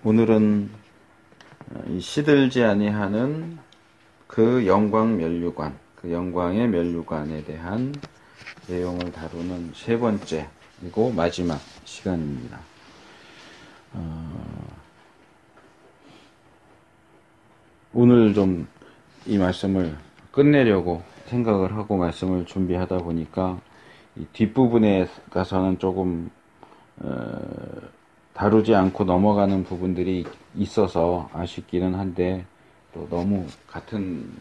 오늘은 이 시들지 아니하는 그 영광 면류관, 그 영광의 면류관에 대한 내용을 다루는 세 번째이고 마지막 시간입니다. 오늘 좀 이 말씀을 끝내려고 생각을 하고 말씀을 준비하다 보니까 이 뒷부분에 가서는 조금 다루지 않고 넘어가는 부분들이 있어서 아쉽기는 한데, 또 너무 같은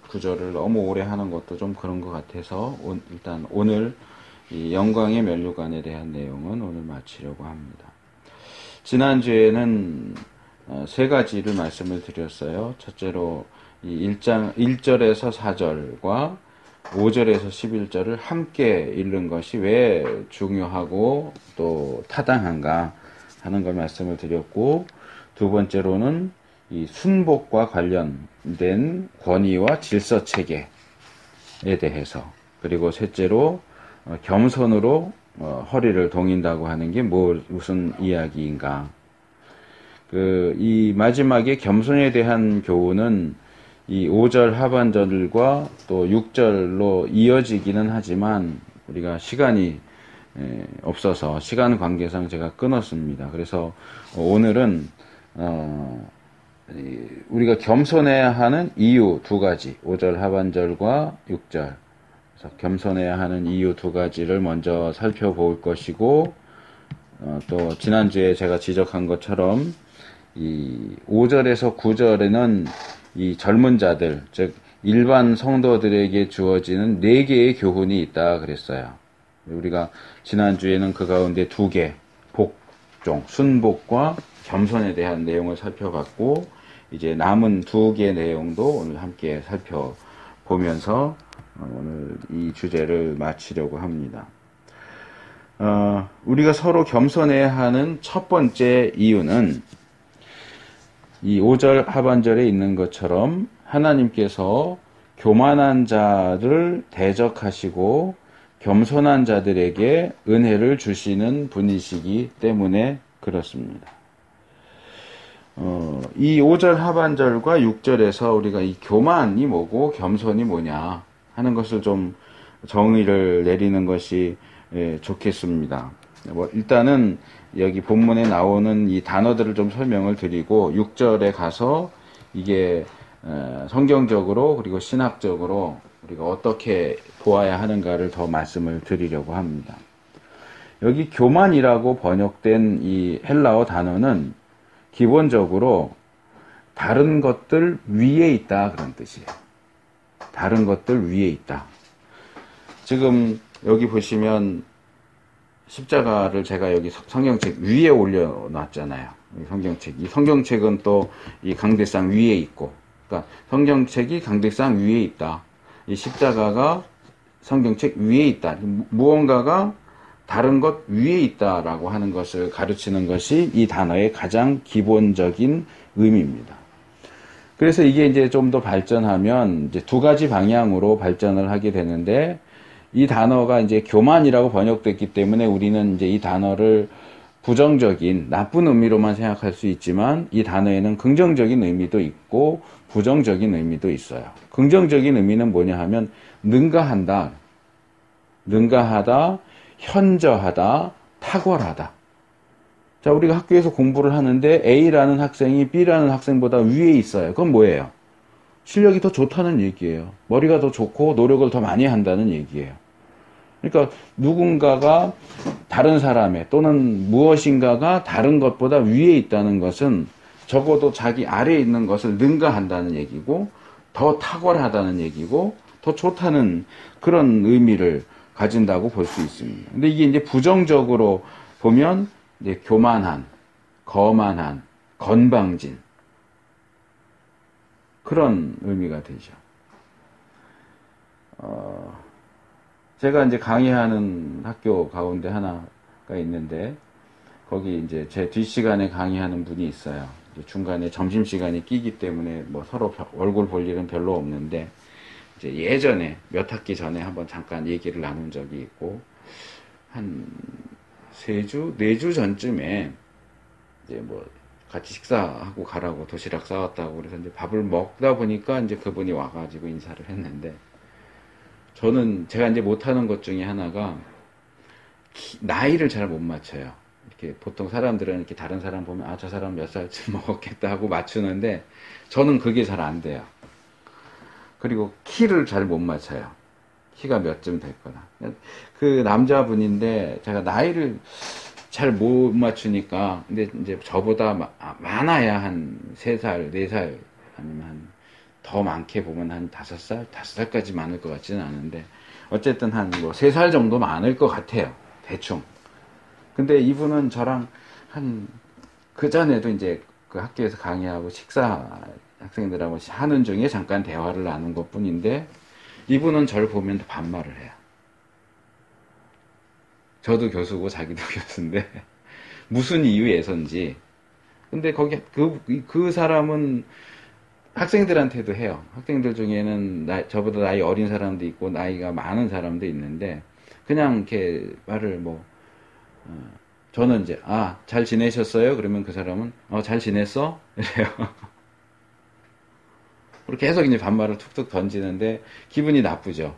구절을 너무 오래 하는 것도 좀 그런 것 같아서 일단 오늘 이 영광의 면류관에 대한 내용은 오늘 마치려고 합니다. 지난주에는 세 가지를 말씀을 드렸어요. 첫째로 이 1절에서 4절과 5절에서 11절을 함께 읽는 것이 왜 중요하고 또 타당한가 하는 걸 말씀을 드렸고, 두 번째로는 이 순복과 관련된 권위와 질서 체계에 대해서, 그리고 셋째로 겸손으로 허리를 동인다고 하는 게 무슨 이야기인가. 이 마지막에 겸손에 대한 교훈은 이 5절 하반절과 또 6절로 이어지기는 하지만 우리가 시간이 없어서 시간 관계상 제가 끊었습니다. 그래서 오늘은 우리가 겸손해야 하는 이유 두 가지, 5절 하반절과 6절, 그래서 겸손해야 하는 이유 두 가지를 먼저 살펴볼 것이고, 또 지난주에 제가 지적한 것처럼 이 5절에서 9절에는 이 젊은 자들, 즉 일반 성도들에게 주어지는 4개의 교훈이 있다 그랬어요. 우리가 지난주에는 그 가운데 2개, 복종, 순복과 겸손에 대한 내용을 살펴봤고, 이제 남은 2개 내용도 오늘 함께 살펴보면서 오늘 이 주제를 마치려고 합니다. 우리가 서로 겸손해야 하는 첫 번째 이유는 이 5절 하반절에 있는 것처럼 하나님께서 교만한 자를 대적하시고 겸손한 자들에게 은혜를 주시는 분이시기 때문에 그렇습니다. 이 5절 하반절과 6절에서 우리가 이 교만이 뭐고 겸손이 뭐냐 하는 것을 좀 정의를 내리는 것이 좋겠습니다. 일단은 여기 본문에 나오는 이 단어들을 좀 설명을 드리고 6절에 가서 이게 성경적으로 그리고 신학적으로 우리가 어떻게 보아야 하는가를 더 말씀을 드리려고 합니다. 여기 교만이라고 번역된 이 헬라어 단어는 기본적으로 다른 것들 위에 있다 그런 뜻이에요. 다른 것들 위에 있다. 지금 여기 보시면 십자가를 제가 여기 성경책 위에 올려놨잖아요. 이 성경책은 또 이 강대상 위에 있고, 그러니까 성경책이 강대상 위에 있다. 이 십자가가 성경책 위에 있다. 무언가가 다른 것 위에 있다라고 하는 것을 가르치는 것이 이 단어의 가장 기본적인 의미입니다. 그래서 이게 이제 좀 더 발전하면 이제 2가지 방향으로 발전을 하게 되는데, 이 단어가 이제 교만이라고 번역됐기 때문에 우리는 이제 이 단어를 부정적인 나쁜 의미로만 생각할 수 있지만, 이 단어에는 긍정적인 의미도 있고 부정적인 의미도 있어요. 긍정적인 의미는 뭐냐 하면 능가한다, 현저하다, 탁월하다. 자, 우리가 학교에서 공부를 하는데 A라는 학생이 B라는 학생보다 위에 있어요. 그건 뭐예요? 실력이 더 좋다는 얘기예요. 머리가 더 좋고 노력을 더 많이 한다는 얘기예요. 그러니까 누군가가 다른 사람의 또는 무엇인가가 다른 것보다 위에 있다는 것은 적어도 자기 아래에 있는 것을 능가한다는 얘기고, 더 탁월하다는 얘기고, 더 좋다는 그런 의미를 가진다고 볼 수 있습니다. 근데 이게 이제 부정적으로 보면 이제 교만한, 거만한, 건방진 그런 의미가 되죠. 제가 이제 강의하는 학교 가운데 하나가 있는데, 거기 이제 제 뒷시간에 강의하는 분이 있어요. 이제 중간에 점심시간이 끼기 때문에 뭐 서로 얼굴 볼 일은 별로 없는데, 이제 예전에 몇 학기 전에 한번 잠깐 얘기를 나눈 적이 있고, 한 3주, 4주 전쯤에 이제 뭐 같이 식사하고 가라고 도시락 싸왔다고 그래서 이제 밥을 먹다 보니까 이제 그분이 와가지고 인사를 했는데, 저는 제가 이제 못하는 것 중에 하나가 나이를 잘 못 맞춰요. 이렇게 보통 사람들은 이렇게 다른 사람 보면 아, 저 사람 몇 살쯤 먹었겠다 하고 맞추는데 저는 그게 잘 안 돼요. 그리고 키를 잘 못 맞춰요. 키가 몇 쯤 됐거나. 그 남자분인데 제가 나이를 잘 못 맞추니까, 근데 이제 저보다 많아야 한 3살, 4살, 아니면 더 많게 보면 한 5살? 5살까지 많을 것 같지는 않은데, 어쨌든 한 뭐 3살 정도 많을 것 같아요. 대충. 근데 이분은 저랑 그전에도 이제 그 학교에서 강의하고 학생들하고 하는 중에 잠깐 대화를 나눈 것 뿐인데, 이분은 저를 보면 반말을 해요. 저도 교수고 자기도 교수인데, 무슨 이유에선지. 근데 거기, 그 사람은 학생들한테도 해요. 학생들 중에는 저보다 나이 어린 사람도 있고, 나이가 많은 사람도 있는데, 그냥 이렇게 말을 저는 이제, 잘 지내셨어요? 그러면 그 사람은, 잘 지냈어? 이래요. 그렇게 계속 이제 반말을 툭툭 던지는데, 기분이 나쁘죠.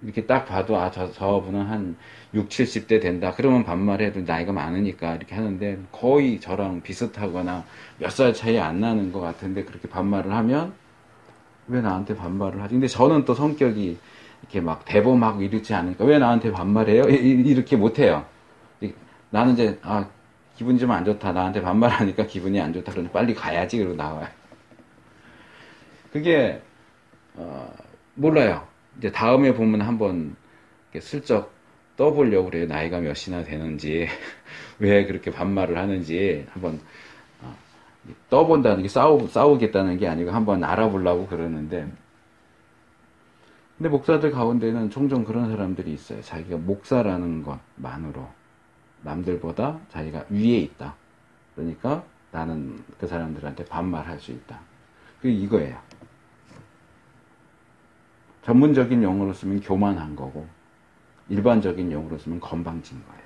이렇게 딱 봐도 저분은 한 6, 70대 된다. 그러면 반말해도 나이가 많으니까 이렇게 하는데, 거의 저랑 비슷하거나 몇 살 차이 안 나는 것 같은데 그렇게 반말을 하면 왜 나한테 반말을 하지? 근데 저는 또 성격이 이렇게 막 대범하고 이렇지 않으니까 왜 나한테 반말해요? 이렇게 못해요. 나는 이제 기분이 좀 안 좋다. 나한테 반말하니까 기분이 안 좋다. 그러니 빨리 가야지. 그러고 나와요. 그게 몰라요. 이제 다음에 보면 한번 슬쩍 떠보려고 그래요. 나이가 몇이나 되는지, 왜 그렇게 반말을 하는지 한번 떠본다는 게 싸우겠다는 게 아니고 한번 알아보려고 그러는데, 근데 목사들 가운데는 종종 그런 사람들이 있어요. 자기가 목사라는 것만으로 남들보다 자기가 위에 있다. 그러니까 나는 그 사람들한테 반말할 수 있다. 그게 이거예요. 전문적인 용어로 쓰면 교만한 거고, 일반적인 용어로 쓰면 건방진 거예요.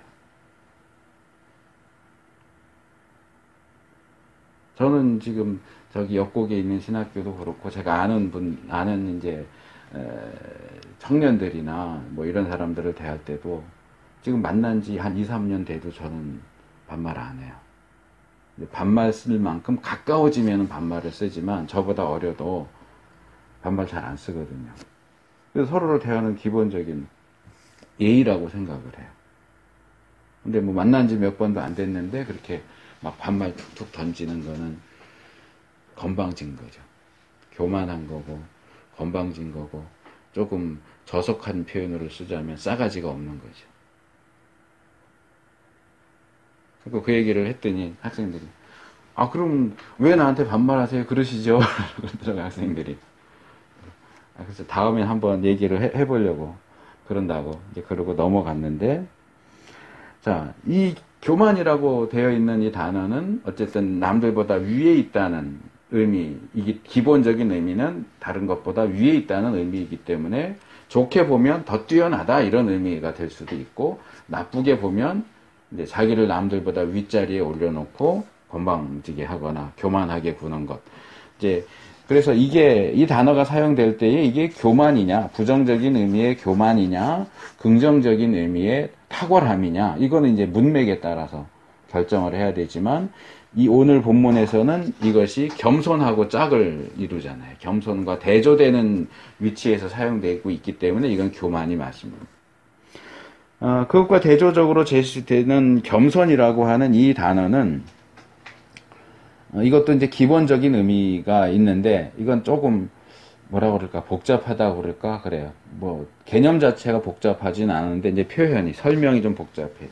저는 지금 저기 옆곡에 있는 신학교도 그렇고, 제가 아는 이제 청년들이나 뭐 이런 사람들을 대할 때도 지금 만난 지 한 2, 3년 돼도 저는 반말 안 해요. 반말 쓸 만큼 가까워지면 반말을 쓰지만 저보다 어려도 반말 잘 안 쓰거든요. 그래서 서로를 대하는 기본적인 예의라고 생각을 해요. 근데 뭐 만난 지 몇 번도 안 됐는데 그렇게 막 반말 툭툭 던지는 거는 건방진 거죠. 교만한 거고, 건방진 거고, 조금 저속한 표현으로 쓰자면 싸가지가 없는 거죠. 그리고 그 얘기를 했더니 학생들이, 그럼 왜 나한테 반말하세요? 그러시죠? 그러더라고요, 학생들이. 그래서 다음에 한번 얘기를 해보려고 그런다고 이제 그러고 넘어갔는데, 자, 이 교만이라고 되어 있는 이 단어는 어쨌든 남들보다 위에 있다는 의미, 이게 기본적인 의미는 다른 것보다 위에 있다는 의미이기 때문에 좋게 보면 더 뛰어나다 이런 의미가 될 수도 있고, 나쁘게 보면 이제 자기를 남들보다 윗자리에 올려놓고 건방지게 하거나 교만하게 구는 것. 이제 그래서 이 단어가 사용될 때에 이게 교만이냐, 부정적인 의미의 교만이냐, 긍정적인 의미의 탁월함이냐, 이거는 이제 문맥에 따라서 결정을 해야 되지만, 이 오늘 본문에서는 이것이 겸손하고 짝을 이루잖아요. 겸손과 대조되는 위치에서 사용되고 있기 때문에 이건 교만이 맞습니다. 그것과 대조적으로 제시되는 겸손이라고 하는 이 단어는 이것도 이제 기본적인 의미가 있는데, 이건 조금 뭐라 그럴까, 복잡하다고 그럴까, 그래요. 뭐 개념 자체가 복잡하진 않은데 이제 표현이, 설명이 좀 복잡해.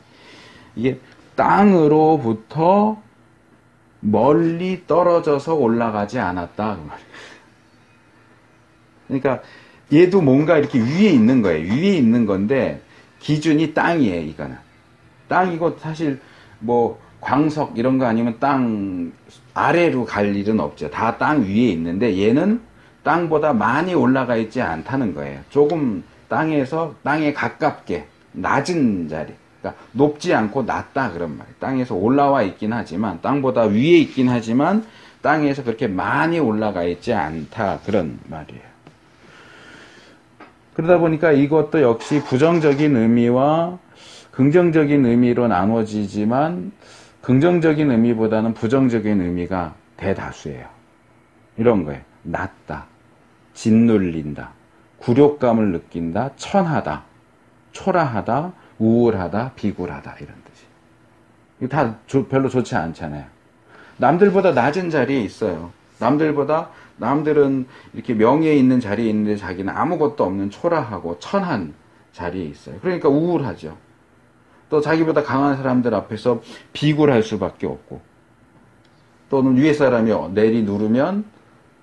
이게 땅으로부터 멀리 떨어져서 올라가지 않았다 그 말이에요. 그러니까 얘도 뭔가 이렇게 위에 있는 거예요. 위에 있는 건데 기준이 땅이에요. 이거는 땅이고, 사실 뭐 광석 이런 거 아니면 땅 아래로 갈 일은 없죠. 다 땅 위에 있는데 얘는 땅보다 많이 올라가 있지 않다는 거예요. 조금 땅에 가깝게 낮은 자리, 그러니까 그러니까 높지 않고 낮다 그런 말이에요. 땅에서 올라와 있긴 하지만, 땅보다 위에 있긴 하지만 땅에서 그렇게 많이 올라가 있지 않다 그런 말이에요. 그러다 보니까 이것도 역시 부정적인 의미와 긍정적인 의미로 나눠지지만 긍정적인 의미보다는 부정적인 의미가 대다수예요. 이런 거예요. 낮다, 짓눌린다, 굴욕감을 느낀다, 천하다, 초라하다, 우울하다, 비굴하다 이런 뜻이. 이거 다 별로 좋지 않잖아요. 남들보다 낮은 자리에 있어요. 남들은 이렇게 명예에 있는 자리에 있는데 자기는 아무것도 없는 초라하고 천한 자리에 있어요. 그러니까 우울하죠. 또 자기보다 강한 사람들 앞에서 비굴할 수밖에 없고, 또는 위에 사람이 내리누르면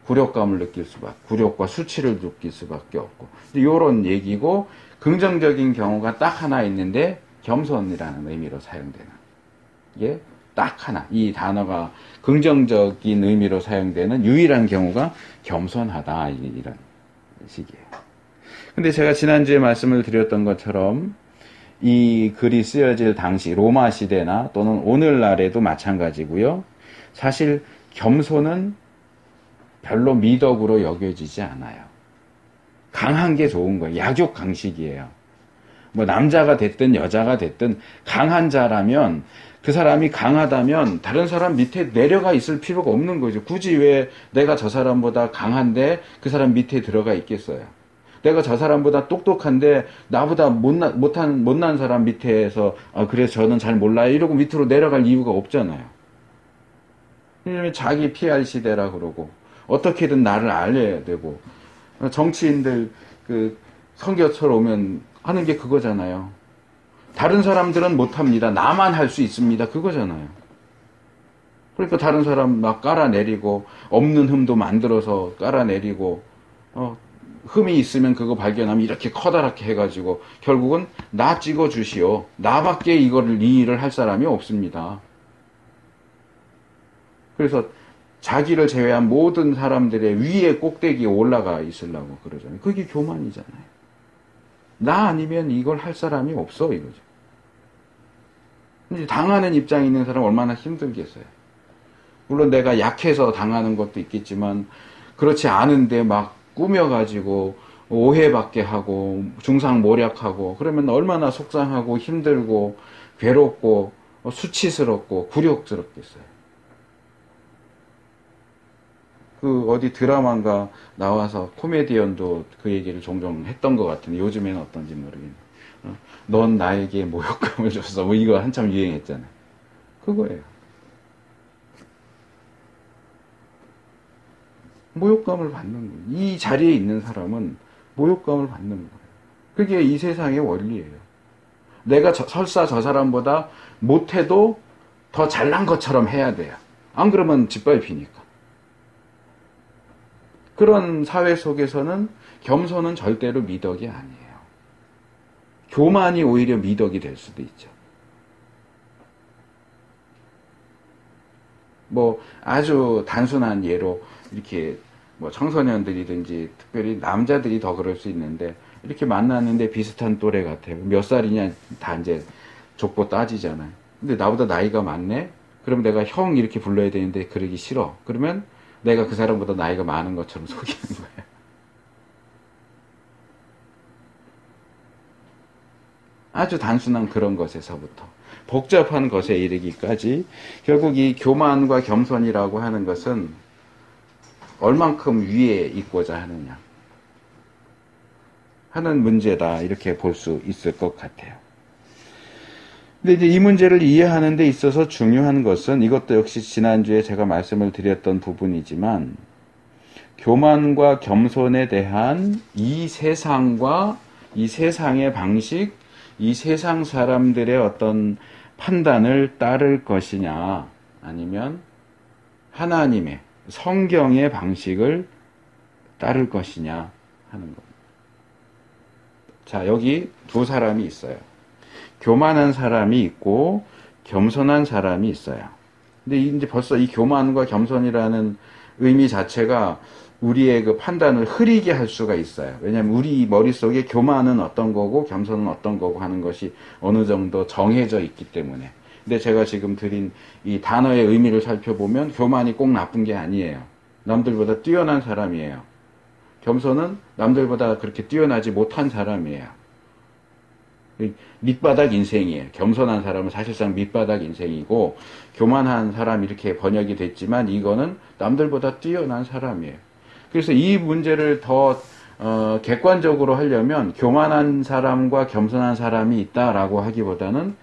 굴욕감을 느낄 수밖에, 굴욕과 수치를 느낄 수밖에 없고, 이런 얘기고, 긍정적인 경우가 딱 하나 있는데 겸손이라는 의미로 사용되는, 이게 딱 하나, 이 단어가 긍정적인 의미로 사용되는 유일한 경우가 겸손하다 이런 식이에요. 근데 제가 지난주에 말씀을 드렸던 것처럼 이 글이 쓰여질 당시 로마 시대나 또는 오늘날에도 마찬가지고요. 사실 겸손은 별로 미덕으로 여겨지지 않아요. 강한 게 좋은 거예요. 약육 강식이에요. 뭐 남자가 됐든 여자가 됐든 강한 자라면, 그 사람이 강하다면 다른 사람 밑에 내려가 있을 필요가 없는 거죠. 굳이 왜 내가 저 사람보다 강한데 그 사람 밑에 들어가 있겠어요. 내가 저 사람보다 똑똑한데 나보다 못난 사람 밑에서 그래서 저는 잘 몰라요 이러고 밑으로 내려갈 이유가 없잖아요. 왜냐면 자기 PR 시대라 그러고 어떻게든 나를 알려야 되고, 정치인들 그 선거철 오면 하는 게 그거잖아요. 다른 사람들은 못합니다. 나만 할 수 있습니다. 그거잖아요. 그러니까 다른 사람 막 깔아내리고, 없는 흠도 만들어서 깔아내리고, 흠이 있으면 그거 발견하면 이렇게 커다랗게 해가지고, 결국은 나 찍어주시오. 나밖에 이 일을 할 사람이 없습니다. 그래서 자기를 제외한 모든 사람들의 위에 꼭대기에 올라가 있으려고 그러잖아요. 그게 교만이잖아요. 나 아니면 이걸 할 사람이 없어 이거죠. 근데 당하는 입장에 있는 사람은 얼마나 힘들겠어요. 물론 내가 약해서 당하는 것도 있겠지만 그렇지 않은데 막 꾸며가지고 오해받게 하고 중상모략하고 그러면 얼마나 속상하고 힘들고 괴롭고 수치스럽고 굴욕스럽겠어요. 그 어디 드라마인가 나와서 코미디언도 그 얘기를 종종 했던 것 같은데 요즘에는 어떤지 모르겠네. 넌 나에게 모욕감을 줬어. 뭐 이거 한참 유행했잖아요. 그거예요. 모욕감을 받는 거예요. 이 자리에 있는 사람은 모욕감을 받는 거예요. 그게 이 세상의 원리예요. 내가 설사 저 사람보다 못해도 더 잘난 것처럼 해야 돼요. 안 그러면 짓밟히니까. 그런 사회 속에서는 겸손은 절대로 미덕이 아니에요. 교만이 오히려 미덕이 될 수도 있죠. 뭐 아주 단순한 예로 이렇게 뭐 청소년들이든지 특별히 남자들이 더 그럴 수 있는데 이렇게 만났는데 비슷한 또래 같아요. 몇 살이냐 다 이제 족보 따지잖아요. 근데 나보다 나이가 많네? 그럼 내가 형 이렇게 불러야 되는데 그러기 싫어. 그러면 내가 그 사람보다 나이가 많은 것처럼 속이는 거예요. 아주 단순한 그런 것에서부터 복잡한 것에 이르기까지 결국 이 교만과 겸손이라고 하는 것은 얼만큼 위에 있고자 하느냐 하는 문제다 이렇게 볼 수 있을 것 같아요. 근데 이제 이 문제를 이해하는 데 있어서 중요한 것은 이것도 역시 지난주에 제가 말씀을 드렸던 부분이지만 교만과 겸손에 대한 이 세상과 이 세상의 방식, 이 세상 사람들의 어떤 판단을 따를 것이냐 아니면 하나님의 성경의 방식을 따를 것이냐 하는 겁니다. 자, 여기 두 사람이 있어요. 교만한 사람이 있고 겸손한 사람이 있어요. 근데 이제 벌써 이 교만과 겸손이라는 의미 자체가 우리의 그 판단을 흐리게 할 수가 있어요. 왜냐하면 우리 머릿속에 교만은 어떤 거고 겸손은 어떤 거고 하는 것이 어느 정도 정해져 있기 때문에. 근데 제가 지금 드린 이 단어의 의미를 살펴보면 교만이 꼭 나쁜 게 아니에요. 남들보다 뛰어난 사람이에요. 겸손은 남들보다 그렇게 뛰어나지 못한 사람이에요. 밑바닥 인생이에요. 겸손한 사람은 사실상 밑바닥 인생이고, 교만한 사람 이렇게 번역이 됐지만 이거는 남들보다 뛰어난 사람이에요. 그래서 이 문제를 더 객관적으로 하려면 교만한 사람과 겸손한 사람이 있다라고 하기보다는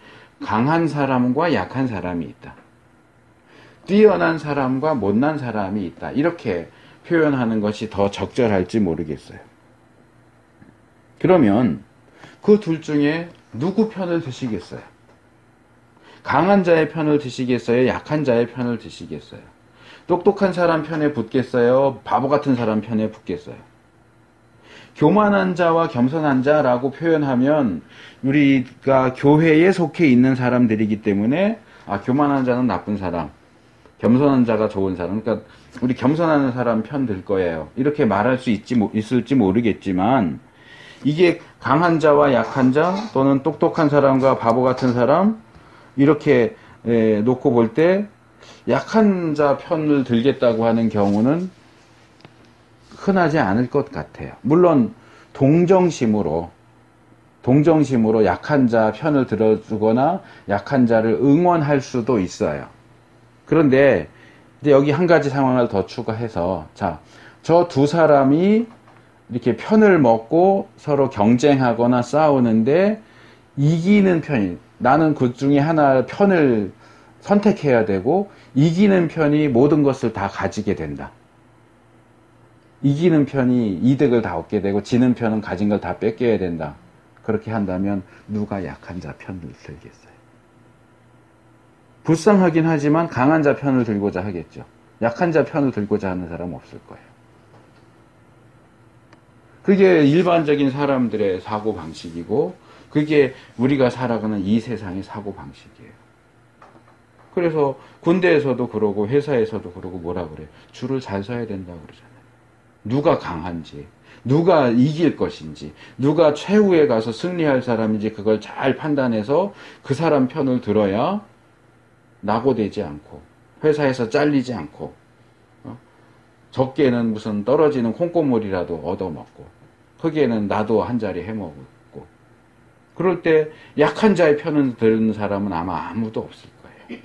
강한 사람과 약한 사람이 있다. 뛰어난 사람과 못난 사람이 있다. 이렇게 표현하는 것이 더 적절할지 모르겠어요. 그러면 그 둘 중에 누구 편을 드시겠어요? 강한 자의 편을 드시겠어요? 약한 자의 편을 드시겠어요? 똑똑한 사람 편에 붙겠어요? 바보 같은 사람 편에 붙겠어요? 교만한 자와 겸손한 자라고 표현하면 우리가 교회에 속해 있는 사람들이기 때문에 교만한 자는 나쁜 사람, 겸손한 자가 좋은 사람, 그러니까 우리 겸손한 사람 편 들 거예요. 이렇게 말할 수 있을지 모르겠지만 이게 강한 자와 약한 자 또는 똑똑한 사람과 바보 같은 사람 이렇게 놓고 볼 때 약한 자 편을 들겠다고 하는 경우는 흔하지 않을 것 같아요. 물론 동정심으로 약한 자 편을 들어주거나 약한 자를 응원할 수도 있어요. 그런데 이제 여기 한 가지 상황을 더 추가해서 저 두 사람이 이렇게 편을 먹고 서로 경쟁하거나 싸우는데 이기는 편이, 나는 그 중에 하나 편을 선택해야 되고 이기는 편이 모든 것을 다 가지게 된다. 이기는 편이 이득을 다 얻게 되고 지는 편은 가진 걸 다 뺏겨야 된다. 그렇게 한다면 누가 약한 자 편을 들겠어요? 불쌍하긴 하지만 강한 자 편을 들고자 하겠죠. 약한 자 편을 들고자 하는 사람은 없을 거예요. 그게 일반적인 사람들의 사고방식이고 그게 우리가 살아가는 이 세상의 사고방식이에요. 그래서 군대에서도 그러고 회사에서도 그러고 뭐라 그래요? 줄을 잘 서야 된다고 그러잖아요. 누가 강한지, 누가 이길 것인지, 누가 최후에 가서 승리할 사람인지 그걸 잘 판단해서 그 사람 편을 들어야 낙오되지 않고 회사에서 잘리지 않고 적게는 무슨 떨어지는 콩고물이라도 얻어먹고 크게는 나도 한 자리 해먹고 그럴 때 약한 자의 편을 드는 사람은 아마 아무도 없을 거예요.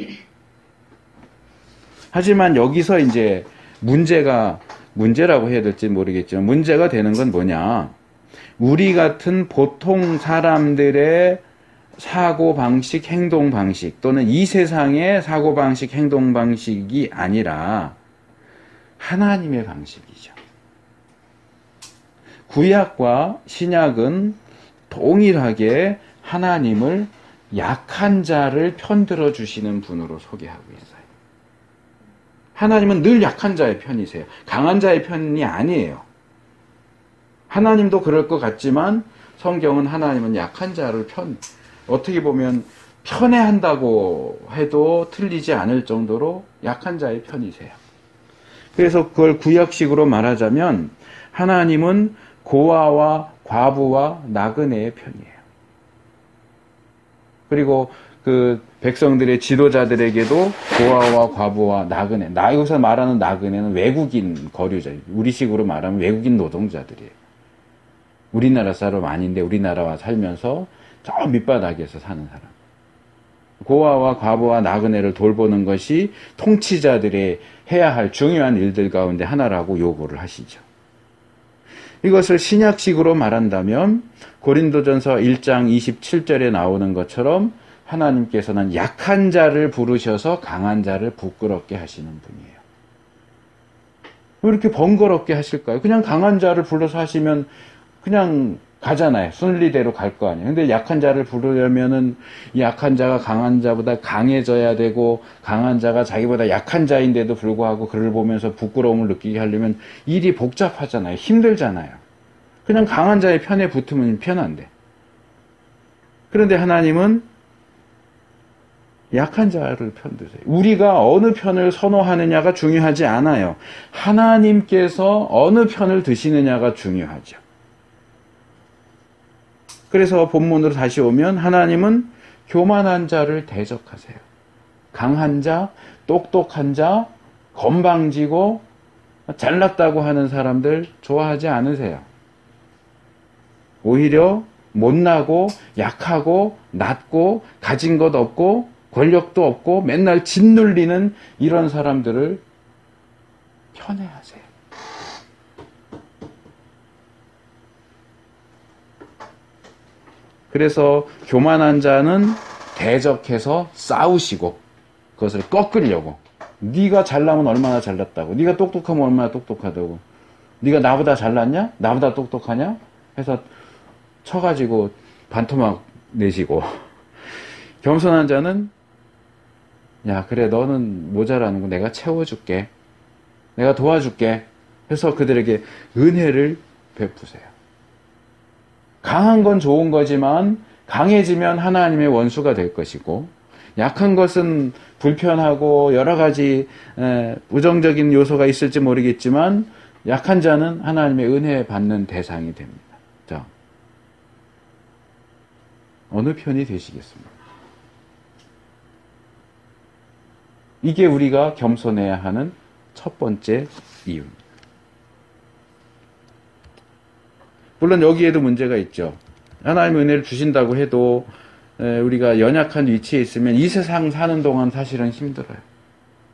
하지만 여기서 이제 문제라고 해야 될지 모르겠지만 문제가 되는 건 뭐냐, 우리 같은 보통 사람들의 사고방식, 행동방식 또는 이 세상의 사고방식, 행동방식이 아니라 하나님의 방식이죠. 구약과 신약은 동일하게 하나님을 약한 자를 편들어 주시는 분으로 소개하고 있어요. 하나님은 늘 약한 자의 편이세요. 강한 자의 편이 아니에요. 하나님도 그럴 것 같지만 성경은 하나님은 약한 자를 어떻게 보면 편애한다고 해도 틀리지 않을 정도로 약한 자의 편이세요. 그래서 그걸 구약식으로 말하자면 하나님은 고아와 과부와 나그네의 편이에요. 그리고 그 백성들의 지도자들에게도 고아와 과부와 나그네, 여기서 말하는 나그네는 외국인 거류자, 우리식으로 말하면 외국인 노동자들이에요. 우리나라 사람 아닌데 우리나라와 살면서 저 밑바닥에서 사는 사람. 고아와 과부와 나그네를 돌보는 것이 통치자들의 해야 할 중요한 일들 가운데 하나라고 요구를 하시죠. 이것을 신약식으로 말한다면 고린도전서 1장 27절에 나오는 것처럼 하나님께서는 약한 자를 부르셔서 강한 자를 부끄럽게 하시는 분이에요. 왜 이렇게 번거롭게 하실까요? 그냥 강한 자를 불러서 하시면 그냥 가잖아요. 순리대로 갈 거 아니에요. 근데 약한 자를 부르려면은 이 약한 자가 강한 자보다 강해져야 되고 강한 자가 자기보다 약한 자인데도 불구하고 그를 보면서 부끄러움을 느끼게 하려면 일이 복잡하잖아요. 힘들잖아요. 그냥 강한 자의 편에 붙으면 편한데. 그런데 하나님은 약한 자를 편드세요. 우리가 어느 편을 선호하느냐가 중요하지 않아요. 하나님께서 어느 편을 드시느냐가 중요하죠. 그래서 본문으로 다시 오면 하나님은 교만한 자를 대적하세요. 강한 자, 똑똑한 자, 건방지고 잘났다고 하는 사람들 좋아하지 않으세요. 오히려 못나고 약하고 낮고 가진 것 없고 권력도 없고 맨날 짓눌리는 이런 사람들을 편애하세요. 그래서 교만한 자는 대적해서 싸우시고 그것을 꺾으려고, 네가 잘나면 얼마나 잘났다고, 네가 똑똑하면 얼마나 똑똑하다고, 네가 나보다 잘났냐? 나보다 똑똑하냐? 해서 쳐가지고 반토막 내시고, 겸손한 자는 야 그래 너는 모자라는 거 내가 채워줄게, 내가 도와줄게 해서 그들에게 은혜를 베푸세요. 강한 건 좋은 거지만 강해지면 하나님의 원수가 될 것이고, 약한 것은 불편하고 여러 가지 부정적인 요소가 있을지 모르겠지만 약한 자는 하나님의 은혜 받는 대상이 됩니다. 자, 어느 편이 되시겠습니까? 이게 우리가 겸손해야 하는 첫 번째 이유입니다. 물론 여기에도 문제가 있죠. 하나님의 은혜를 주신다고 해도 우리가 연약한 위치에 있으면 이 세상 사는 동안 사실은 힘들어요.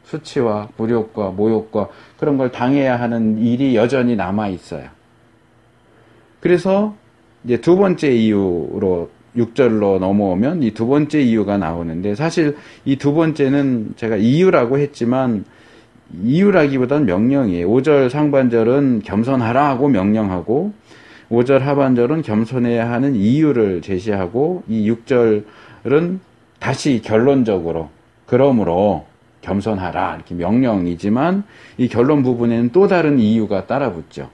수치와 굴욕과 모욕과 그런 걸 당해야 하는 일이 여전히 남아 있어요. 그래서 이제 두 번째 이유로 6절로 넘어오면 이 두 번째 이유가 나오는데, 사실 이 두 번째는 제가 이유라고 했지만 이유라기보단 명령이에요. 5절 상반절은 겸손하라 하고 명령하고 5절 하반절은 겸손해야 하는 이유를 제시하고, 이 6절은 다시 결론적으로 그러므로 겸손하라 이렇게 명령이지만 이 결론 부분에는 또 다른 이유가 따라붙죠.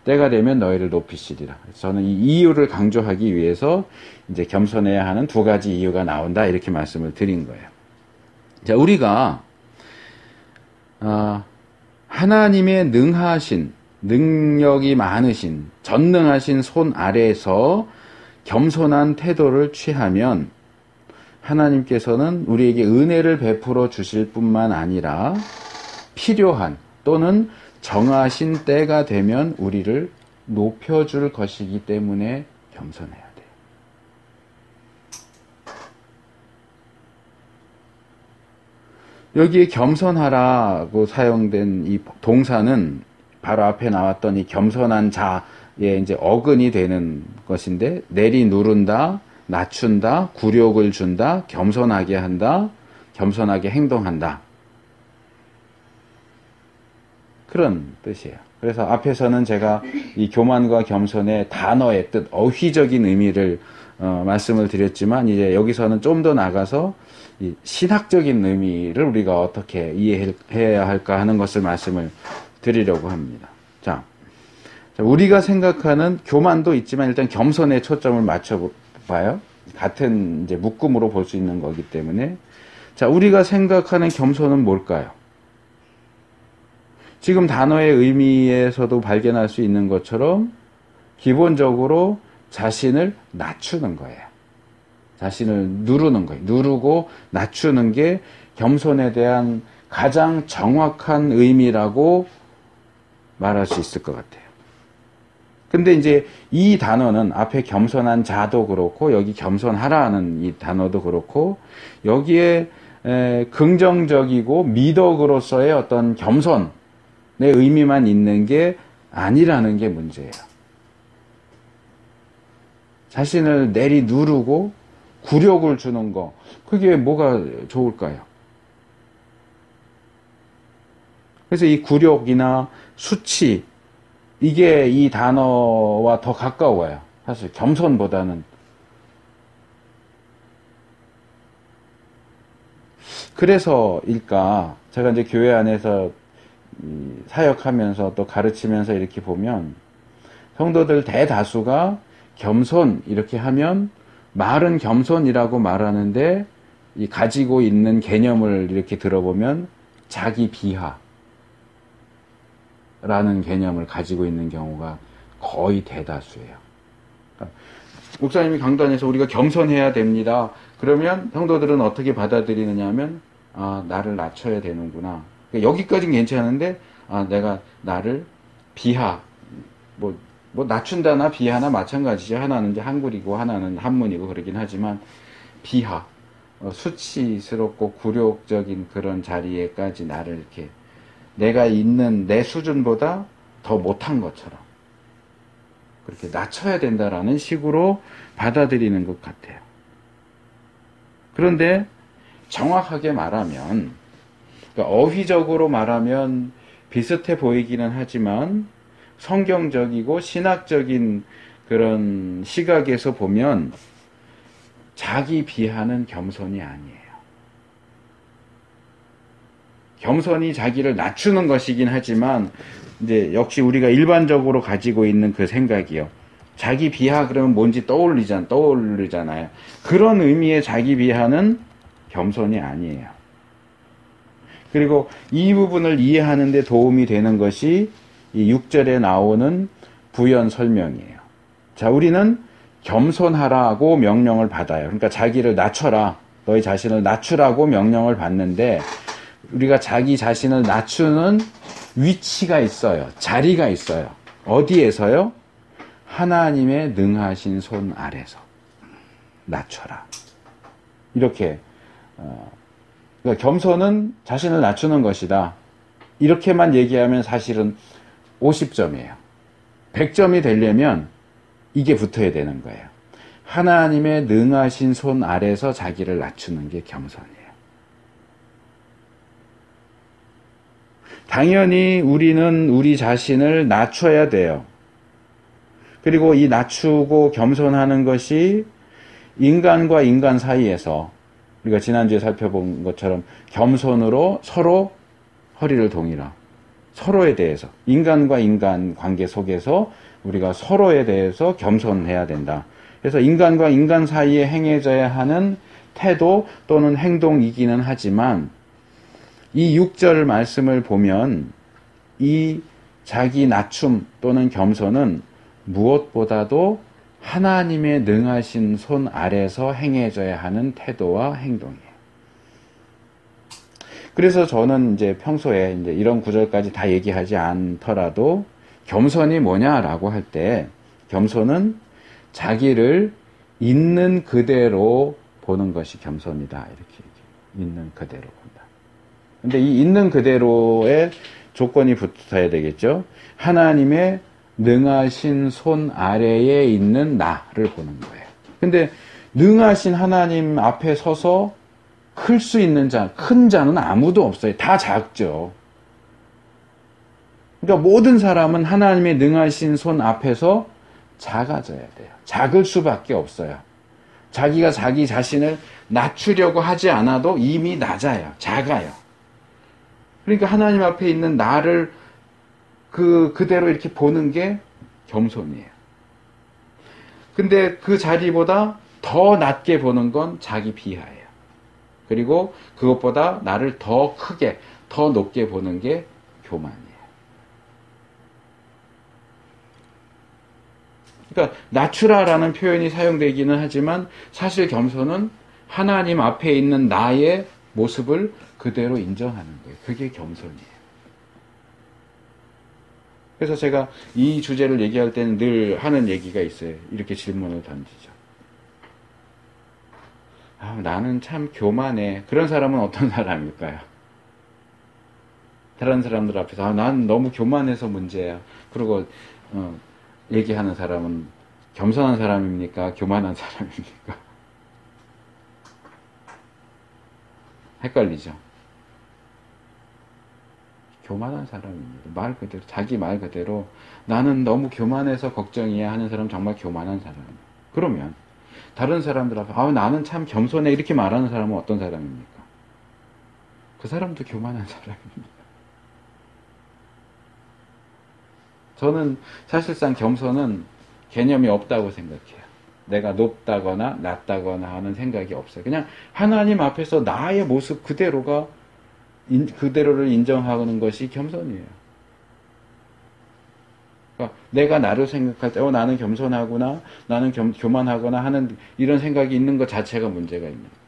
때가 되면 너희를 높이시리라. 저는 이 이유를 강조하기 위해서 이제 겸손해야 하는 두 가지 이유가 나온다 이렇게 말씀을 드린 거예요. 자, 우리가 하나님의 능하신, 능력이 많으신, 전능하신 손 아래에서 겸손한 태도를 취하면 하나님께서는 우리에게 은혜를 베풀어 주실 뿐만 아니라 필요한 또는 정하신 때가 되면 우리를 높여줄 것이기 때문에 겸손해야 돼요. 여기에 겸손하라고 사용된 이 동사는 바로 앞에 나왔던 이 겸손한 자의 이제 어근이 되는 것인데, 내리 누른다, 낮춘다, 굴욕을 준다, 겸손하게 한다, 겸손하게 행동한다. 그런 뜻이에요. 그래서 앞에서는 제가 이 교만과 겸손의 단어의 뜻, 어휘적인 의미를 말씀을 드렸지만, 이제 여기서는 좀 더 나가서 이 신학적인 의미를 우리가 어떻게 이해해야 할까 하는 것을 말씀을 드리려고 합니다. 자, 우리가 생각하는 교만도 있지만 일단 겸손에 초점을 맞춰봐요. 같은 이제 묶음으로 볼 수 있는 거기 때문에. 자, 우리가 생각하는 겸손은 뭘까요? 지금 단어의 의미에서도 발견할 수 있는 것처럼 기본적으로 자신을 낮추는 거예요. 자신을 누르는 거예요. 누르고 낮추는 게 겸손에 대한 가장 정확한 의미라고 말할 수 있을 것 같아요. 근데 이제 이 단어는 앞에 겸손한 자도 그렇고 여기 겸손하라는 이 단어도 그렇고 여기에 긍정적이고 미덕으로서의 어떤 겸손의 의미만 있는 게 아니라는 게 문제예요. 자신을 내리 누르고 굴욕을 주는 거, 그게 뭐가 좋을까요? 그래서 이 굴욕이나 수치, 이게 이 단어와 더 가까워요. 사실 겸손보다는. 그래서일까, 제가 이제 교회 안에서 사역하면서 또 가르치면서 이렇게 보면 성도들 대다수가 겸손 이렇게 하면 말은 겸손이라고 말하는데 이 가지고 있는 개념을 이렇게 들어보면 자기 비하라는 개념을 가지고 있는 경우가 거의 대다수예요. 그러니까 목사님이 강단에서 우리가 겸손해야 됩니다. 그러면 성도들은 어떻게 받아들이느냐 하면 나를 낮춰야 되는구나. 그러니까 여기까지는 괜찮은데 내가 나를 비하 뭐 낮춘다나 비하나 마찬가지죠. 하나는 이제 한글이고 하나는 한문이고 그러긴 하지만 비하 수치스럽고 굴욕적인 그런 자리에까지 나를 이렇게 내가 있는 내 수준보다 더 못한 것처럼 그렇게 낮춰야 된다라는 식으로 받아들이는 것 같아요. 그런데 정확하게 말하면 그러니까 어휘적으로 말하면 비슷해 보이기는 하지만 성경적이고 신학적인 그런 시각에서 보면 자기 비하는 겸손이 아니에요. 겸손이 자기를 낮추는 것이긴 하지만 이제 역시 우리가 일반적으로 가지고 있는 그 생각이요. 자기 비하 그러면 뭔지 떠올리잖아요. 그런 의미의 자기 비하는 겸손이 아니에요. 그리고 이 부분을 이해하는 데 도움이 되는 것이 이 6절에 나오는 부연 설명이에요. 자, 우리는 겸손하라고 명령을 받아요. 그러니까 자기를 낮춰라. 너희 자신을 낮추라고 명령을 받는데 우리가 자기 자신을 낮추는 위치가 있어요. 자리가 있어요. 어디에서요? 하나님의 능하신 손 아래서 낮춰라. 이렇게 그러니까 겸손은 자신을 낮추는 것이다. 이렇게만 얘기하면 사실은 50점이에요. 100점이 되려면 이게 붙어야 되는 거예요. 하나님의 능하신 손 아래서 자기를 낮추는 게 겸손이에요. 당연히 우리는 우리 자신을 낮춰야 돼요. 그리고 이 낮추고 겸손하는 것이 인간과 인간 사이에서 우리가 지난주에 살펴본 것처럼 겸손으로 서로 허리를 동이라. 서로에 대해서 인간과 인간 관계 속에서 우리가 서로에 대해서 겸손해야 된다. 그래서 인간과 인간 사이에 행해져야 하는 태도 또는 행동이기는 하지만 이 6절 말씀을 보면 이 자기 낮춤 또는 겸손은 무엇보다도 하나님의 능하신 손 아래서 행해져야 하는 태도와 행동이에요. 그래서 저는 이제 평소에 이제 이런 구절까지 다 얘기하지 않더라도 겸손이 뭐냐라고 할 때 겸손은 자기를 있는 그대로 보는 것이 겸손이다. 이렇게 있는 그대로 본다. 근데 이 있는 그대로의 조건이 붙어야 되겠죠. 하나님의 능하신 손 아래에 있는 나를 보는 거예요. 근데 능하신 하나님 앞에 서서 클 수 있는 자, 큰 자는 아무도 없어요. 다 작죠. 그러니까 모든 사람은 하나님의 능하신 손 앞에서 작아져야 돼요. 작을 수밖에 없어요. 자기가 자기 자신을 낮추려고 하지 않아도 이미 낮아요. 작아요. 그러니까 하나님 앞에 있는 나를 그대로 이렇게 보는 게 겸손이에요. 근데 그 자리보다 더 낮게 보는 건 자기 비하예요. 그리고 그것보다 나를 더 크게, 더 높게 보는 게 교만이에요. 그러니까 낮추라라는 표현이 사용되기는 하지만 사실 겸손은 하나님 앞에 있는 나의 모습을 그대로 인정하는 거예요. 그게 겸손이에요. 그래서 제가 이 주제를 얘기할 때는 늘 하는 얘기가 있어요. 이렇게 질문을 던지죠. 나는 참 교만해. 그런 사람은 어떤 사람일까요? 다른 사람들 앞에서 난 너무 교만해서 문제야. 그리고 얘기하는 사람은 겸손한 사람입니까? 교만한 사람입니까? 헷갈리죠. 교만한 사람입니다. 말 그대로, 자기 말 그대로 나는 너무 교만해서 걱정이야 하는 사람 정말 교만한 사람이에요. 그러면 다른 사람들 앞에 나는 참 겸손해 이렇게 말하는 사람은 어떤 사람입니까? 그 사람도 교만한 사람입니다. 저는 사실상 겸손은 개념이 없다고 생각해요. 내가 높다거나 낮다거나 하는 생각이 없어요. 그냥 하나님 앞에서 나의 모습 그대로를 인정하는 것이 겸손이에요. 그러니까 내가 나를 생각할 때, 나는 겸손하구나, 나는 교만하거나 하는 이런 생각이 있는 것 자체가 문제가 있는 거예요.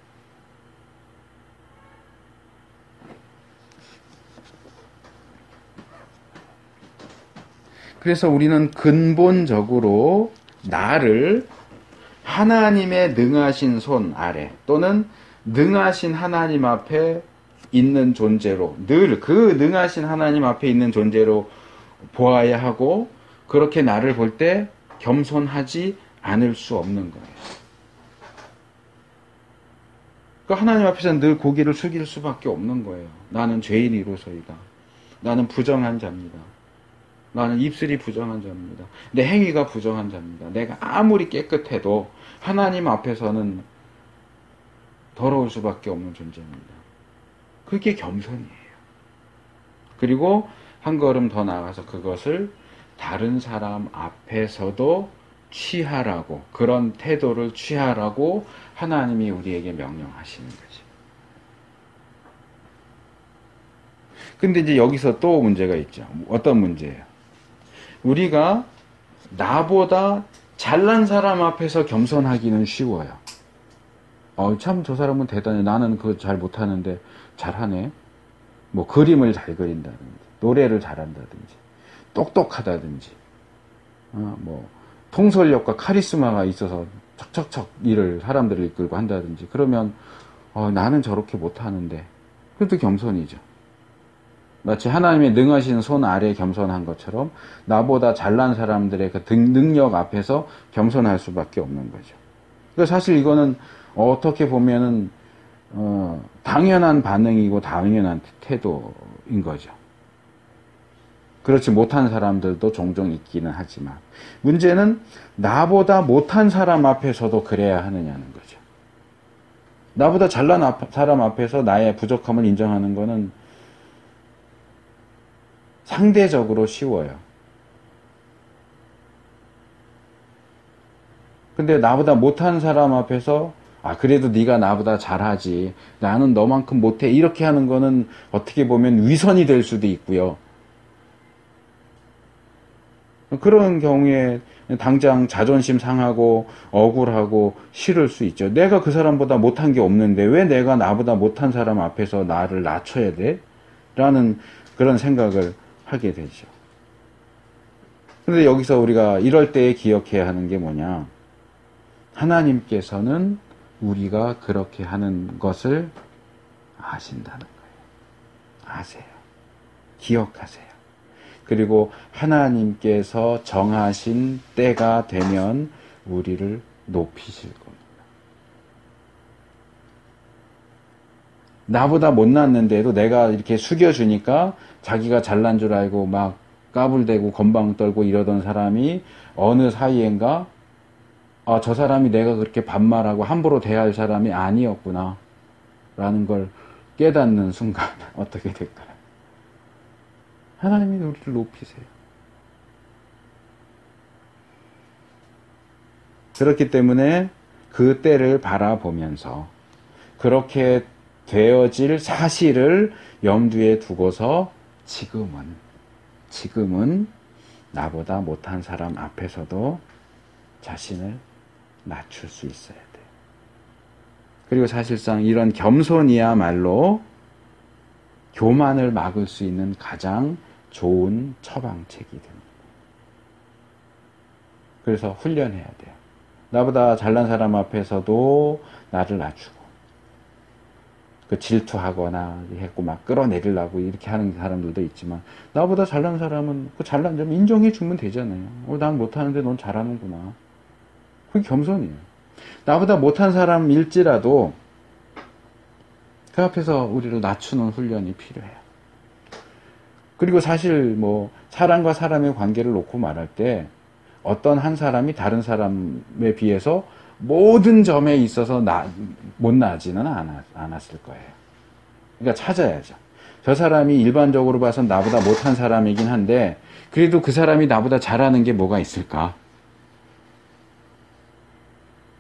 그래서 우리는 근본적으로 나를 하나님의 능하신 손 아래 또는 능하신 하나님 앞에 있는 존재로, 늘 그 능하신 하나님 앞에 있는 존재로 보아야 하고, 그렇게 나를 볼 때 겸손하지 않을 수 없는 거예요. 그러니까 하나님 앞에서는 늘 고개를 숙일 수밖에 없는 거예요. 나는 죄인이로소이다. 나는 부정한 자입니다. 나는 입술이 부정한 자입니다. 내 행위가 부정한 자입니다. 내가 아무리 깨끗해도 하나님 앞에서는 더러울 수밖에 없는 존재입니다. 그게 겸손이에요. 그리고 한 걸음 더 나아가서 그것을 다른 사람 앞에서도 취하라고, 그런 태도를 취하라고 하나님이 우리에게 명령하시는 거죠. 근데 이제 여기서 또 문제가 있죠. 어떤 문제예요? 우리가 나보다 잘난 사람 앞에서 겸손하기는 쉬워요. 참 저 사람은 대단해. 나는 그거 잘 못하는데 잘하네. 뭐 그림을 잘 그린다든지, 노래를 잘한다든지, 똑똑하다든지, 뭐 통솔력과 카리스마가 있어서 척척척 일을 사람들을 이끌고 한다든지, 그러면 나는 저렇게 못하는데, 그것도 겸손이죠. 마치 하나님의 능하신 손 아래 겸손한 것처럼 나보다 잘난 사람들의 그 능력 앞에서 겸손할 수밖에 없는 거죠. 그래서 사실 이거는 어떻게 보면은 당연한 반응이고 당연한 태도인 거죠. 그렇지 못한 사람들도 종종 있기는 하지만, 문제는 나보다 못한 사람 앞에서도 그래야 하느냐는 거죠. 나보다 잘난 사람 앞에서 나의 부족함을 인정하는 거는 상대적으로 쉬워요. 근데 나보다 못한 사람 앞에서 그래도 네가 나보다 잘하지, 나는 너만큼 못해, 이렇게 하는 거는 어떻게 보면 위선이 될 수도 있고요. 그런 경우에 당장 자존심 상하고 억울하고 싫을 수 있죠. 내가 그 사람보다 못한 게 없는데 왜 내가 나보다 못한 사람 앞에서 나를 낮춰야 돼? 라는 그런 생각을 하게 되죠. 근데 여기서 우리가 이럴 때 기억해야 하는 게 뭐냐? 하나님께서는 우리가 그렇게 하는 것을 아신다는 거예요. 아세요. 기억하세요. 그리고 하나님께서 정하신 때가 되면 우리를 높이실 겁니다. 나보다 못났는데도 내가 이렇게 숙여주니까 자기가 잘난 줄 알고 막 까불대고 건방 떨고 이러던 사람이 어느 사이엔가 저 사람이 내가 그렇게 반말하고 함부로 대할 사람이 아니었구나 라는 걸 깨닫는 순간 어떻게 될까요? 하나님이 우리를 높이세요. 그렇기 때문에 그 때를 바라보면서 그렇게 되어질 사실을 염두에 두고서 지금은 나보다 못한 사람 앞에서도 자신을 낮출 수 있어야 돼요. 그리고 사실상 이런 겸손이야말로 교만을 막을 수 있는 가장 좋은 처방책이 됩니다. 그래서 훈련해야 돼요. 나보다 잘난 사람 앞에서도 나를 낮추고, 그 질투하거나 했고 막 끌어내리려고 이렇게 하는 사람들도 있지만, 나보다 잘난 사람은 그 잘난 점 인정해 주면 되잖아요. 난 못하는데 넌 잘하는구나. 그게 겸손이에요. 나보다 못한 사람일지라도 그 앞에서 우리를 낮추는 훈련이 필요해요. 그리고 사실 뭐 사람과 사람의 관계를 놓고 말할 때 어떤 한 사람이 다른 사람에 비해서 모든 점에 있어서 못나지는 않았을 거예요. 그러니까 찾아야죠. 저 사람이 일반적으로 봐선 나보다 못한 사람이긴 한데 그래도 그 사람이 나보다 잘하는 게 뭐가 있을까?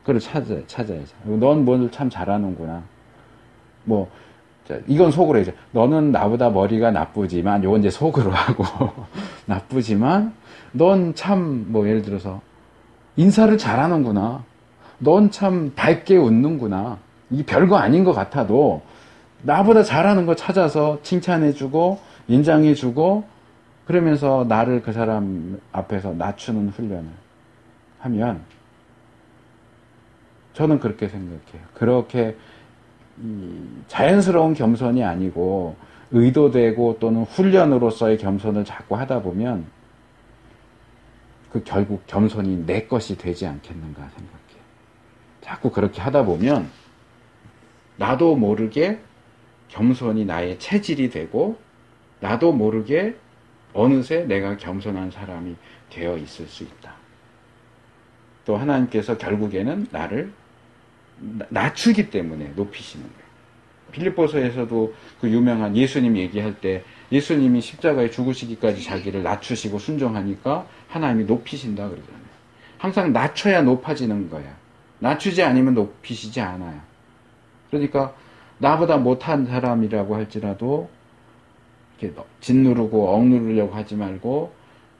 그걸 찾아야죠. 넌 뭘 참 잘하는구나. 뭐, 이건 속으로 해야죠. 너는 나보다 머리가 나쁘지만, 요건 이제 속으로 하고, 나쁘지만, 넌 참, 뭐, 예를 들어서, 인사를 잘하는구나. 넌 참 밝게 웃는구나. 이게 별거 아닌 것 같아도, 나보다 잘하는 거 찾아서 칭찬해주고, 인정해주고, 그러면서 나를 그 사람 앞에서 낮추는 훈련을 하면, 저는 그렇게 생각해요. 그렇게, 자연스러운 겸손이 아니고 의도되고 또는 훈련으로서의 겸손을 자꾸 하다 보면 그 결국 겸손이 내 것이 되지 않겠는가 생각해요. 자꾸 그렇게 하다 보면 나도 모르게 겸손이 나의 체질이 되고 나도 모르게 어느새 내가 겸손한 사람이 되어 있을 수 있다. 또 하나님께서 결국에는 나를 낮추기 때문에 높이시는 거예요. 빌립보서에서도 그 유명한 예수님 얘기할 때 예수님이 십자가에 죽으시기까지 자기를 낮추시고 순종하니까 하나님이 높이신다 그러잖아요. 항상 낮춰야 높아지는 거야. 낮추지 않으면 높이시지 않아요. 그러니까 나보다 못한 사람이라고 할지라도 이렇게 짓누르고 억누르려고 하지 말고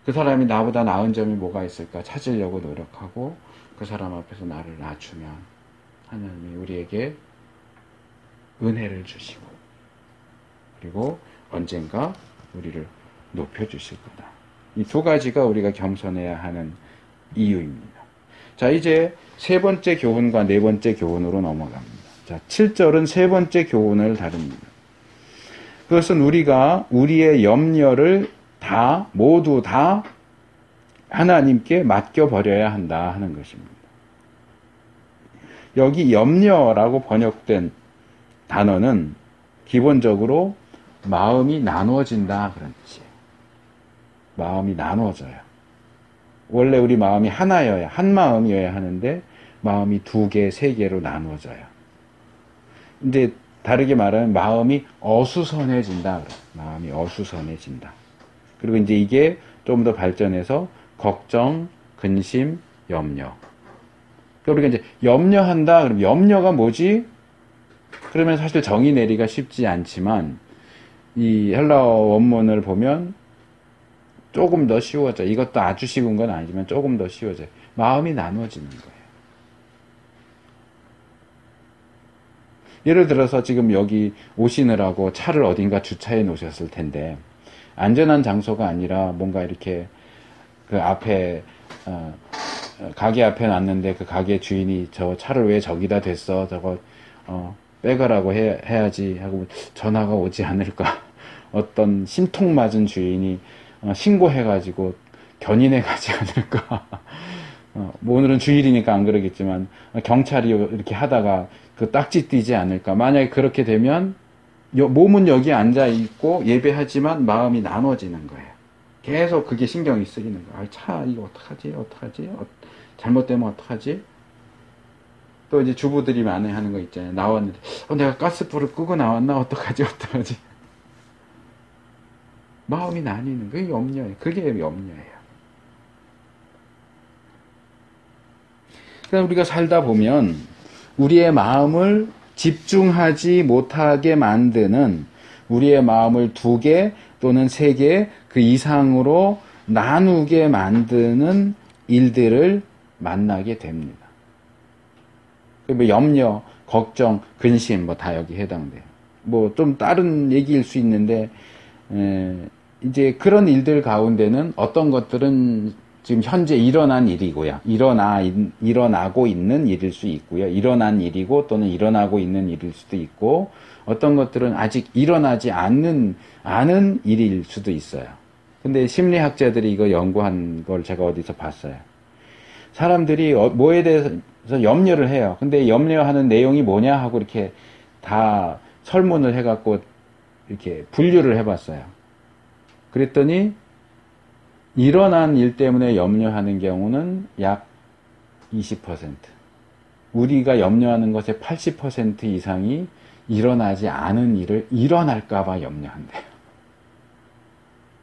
그 사람이 나보다 나은 점이 뭐가 있을까 찾으려고 노력하고 그 사람 앞에서 나를 낮추면 하나님이 우리에게 은혜를 주시고 그리고 언젠가 우리를 높여주실 거다. 이 두 가지가 우리가 겸손해야 하는 이유입니다. 자, 이제 세 번째 교훈과 네 번째 교훈으로 넘어갑니다. 자, 7절은 세 번째 교훈을 다룹니다. 그것은 우리가 우리의 염려를 모두 다 하나님께 맡겨버려야 한다 하는 것입니다. 여기 염려라고 번역된 단어는 기본적으로 마음이 나누어진다 그런 뜻이에요. 마음이 나누어져요. 원래 우리 마음이 하나여야, 한 마음이어야 하는데 마음이 두 개, 세 개로 나누어져요. 근데 다르게 말하면 마음이 어수선해진다. 마음이 어수선해진다. 그리고 이제 이게 좀 더 발전해서 걱정, 근심, 염려. 우리가 이제 염려한다. 그럼 염려가 뭐지? 그러면 사실 정의 내리기가 쉽지 않지만 이 헬라어 원문을 보면 조금 더 쉬워져. 이것도 아주 쉬운 건 아니지만 조금 더 쉬워져요. 마음이 나눠지는 거예요. 예를 들어서 지금 여기 오시느라고 차를 어딘가 주차해 놓으셨을 텐데 안전한 장소가 아니라 뭔가 이렇게 그 앞에 가게 앞에 놨는데 그 가게 주인이 저 차를 왜 저기다 댔어? 저거 빼가라고 해야지 하고 전화가 오지 않을까? 어떤 심통 맞은 주인이 신고해가지고 견인해 가지 않을까? 뭐 오늘은 주일이니까 안 그러겠지만 경찰이 이렇게 하다가 그 딱지 띄지 않을까? 만약에 그렇게 되면 몸은 여기 앉아 있고 예배하지만 마음이 나눠지는 거예요. 계속 그게 신경이 쓰이는 거예요. 차 이거 어떡하지? 잘못되면 어떡하지? 또 이제 주부들이 많이 하는 거 있잖아요. 나왔는데 내가 가스불을 끄고 나왔나? 어떡하지? 마음이 나뉘는 그게 염려예요. 그게 염려예요. 그러니까 우리가 살다 보면 우리의 마음을 집중하지 못하게 만드는 우리의 마음을 2개 또는 3개 그 이상으로 나누게 만드는 일들을 만나게 됩니다. 뭐 염려, 걱정, 근심 뭐 다 여기 해당돼요. 뭐 좀 다른 얘기일 수 있는데 이제 그런 일들 가운데는 어떤 것들은 지금 현재 일어난 일이고요. 일어나고 있는 일일 수 있고요. 일어난 일이고 또는 일어나고 있는 일일 수도 있고 어떤 것들은 아직 일어나지 않은 일일 수도 있어요. 근데 심리학자들이 이거 연구한 걸 제가 어디서 봤어요. 사람들이 뭐에 대해서 염려를 해요. 근데 염려하는 내용이 뭐냐 하고 이렇게 다 설문을 해갖고 이렇게 분류를 해봤어요. 그랬더니 일어난 일 때문에 염려하는 경우는 약 20%. 우리가 염려하는 것의 80% 이상이 일어나지 않은 일을 일어날까봐 염려한대요.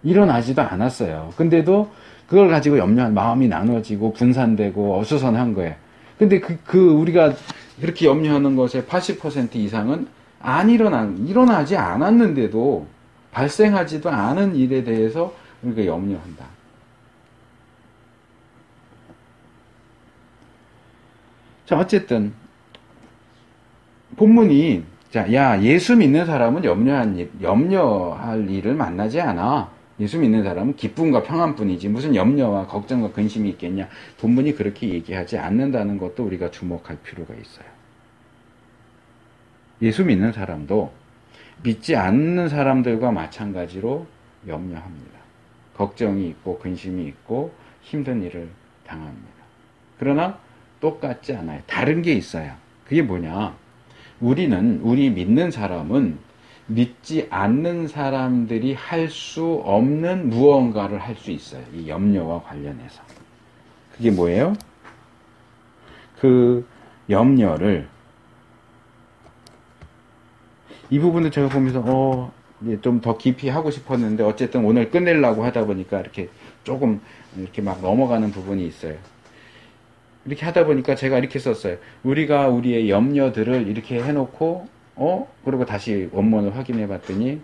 일어나지도 않았어요. 근데도 그걸 가지고 염려한 마음이 나눠지고 분산되고 어수선한 거예요. 근데 우리가 그렇게 염려하는 것의 80% 이상은 일어나지 않았는데도 발생하지도 않은 일에 대해서 우리가 염려한다. 자, 어쨌든, 본문이, 자, 야, 예수 믿는 사람은 염려할 일을 만나지 않아. 예수 믿는 사람은 기쁨과 평안뿐이지 무슨 염려와 걱정과 근심이 있겠냐. 본문이 그렇게 얘기하지 않는다는 것도 우리가 주목할 필요가 있어요. 예수 믿는 사람도 믿지 않는 사람들과 마찬가지로 염려합니다. 걱정이 있고 근심이 있고 힘든 일을 당합니다. 그러나 똑같지 않아요. 다른 게 있어요. 그게 뭐냐? 우리 믿는 사람은 믿지 않는 사람들이 할 수 없는 무언가를 할 수 있어요. 이 염려와 관련해서. 그게 뭐예요? 그 염려를, 이 부분을 제가 보면서 좀 더 깊이 하고 싶었는데 어쨌든 오늘 끝내려고 하다 보니까 이렇게 조금 이렇게 막 넘어가는 부분이 있어요. 이렇게 하다 보니까 제가 이렇게 썼어요. 우리가 우리의 염려들을 이렇게 해놓고 그리고 다시 원문을 확인해 봤더니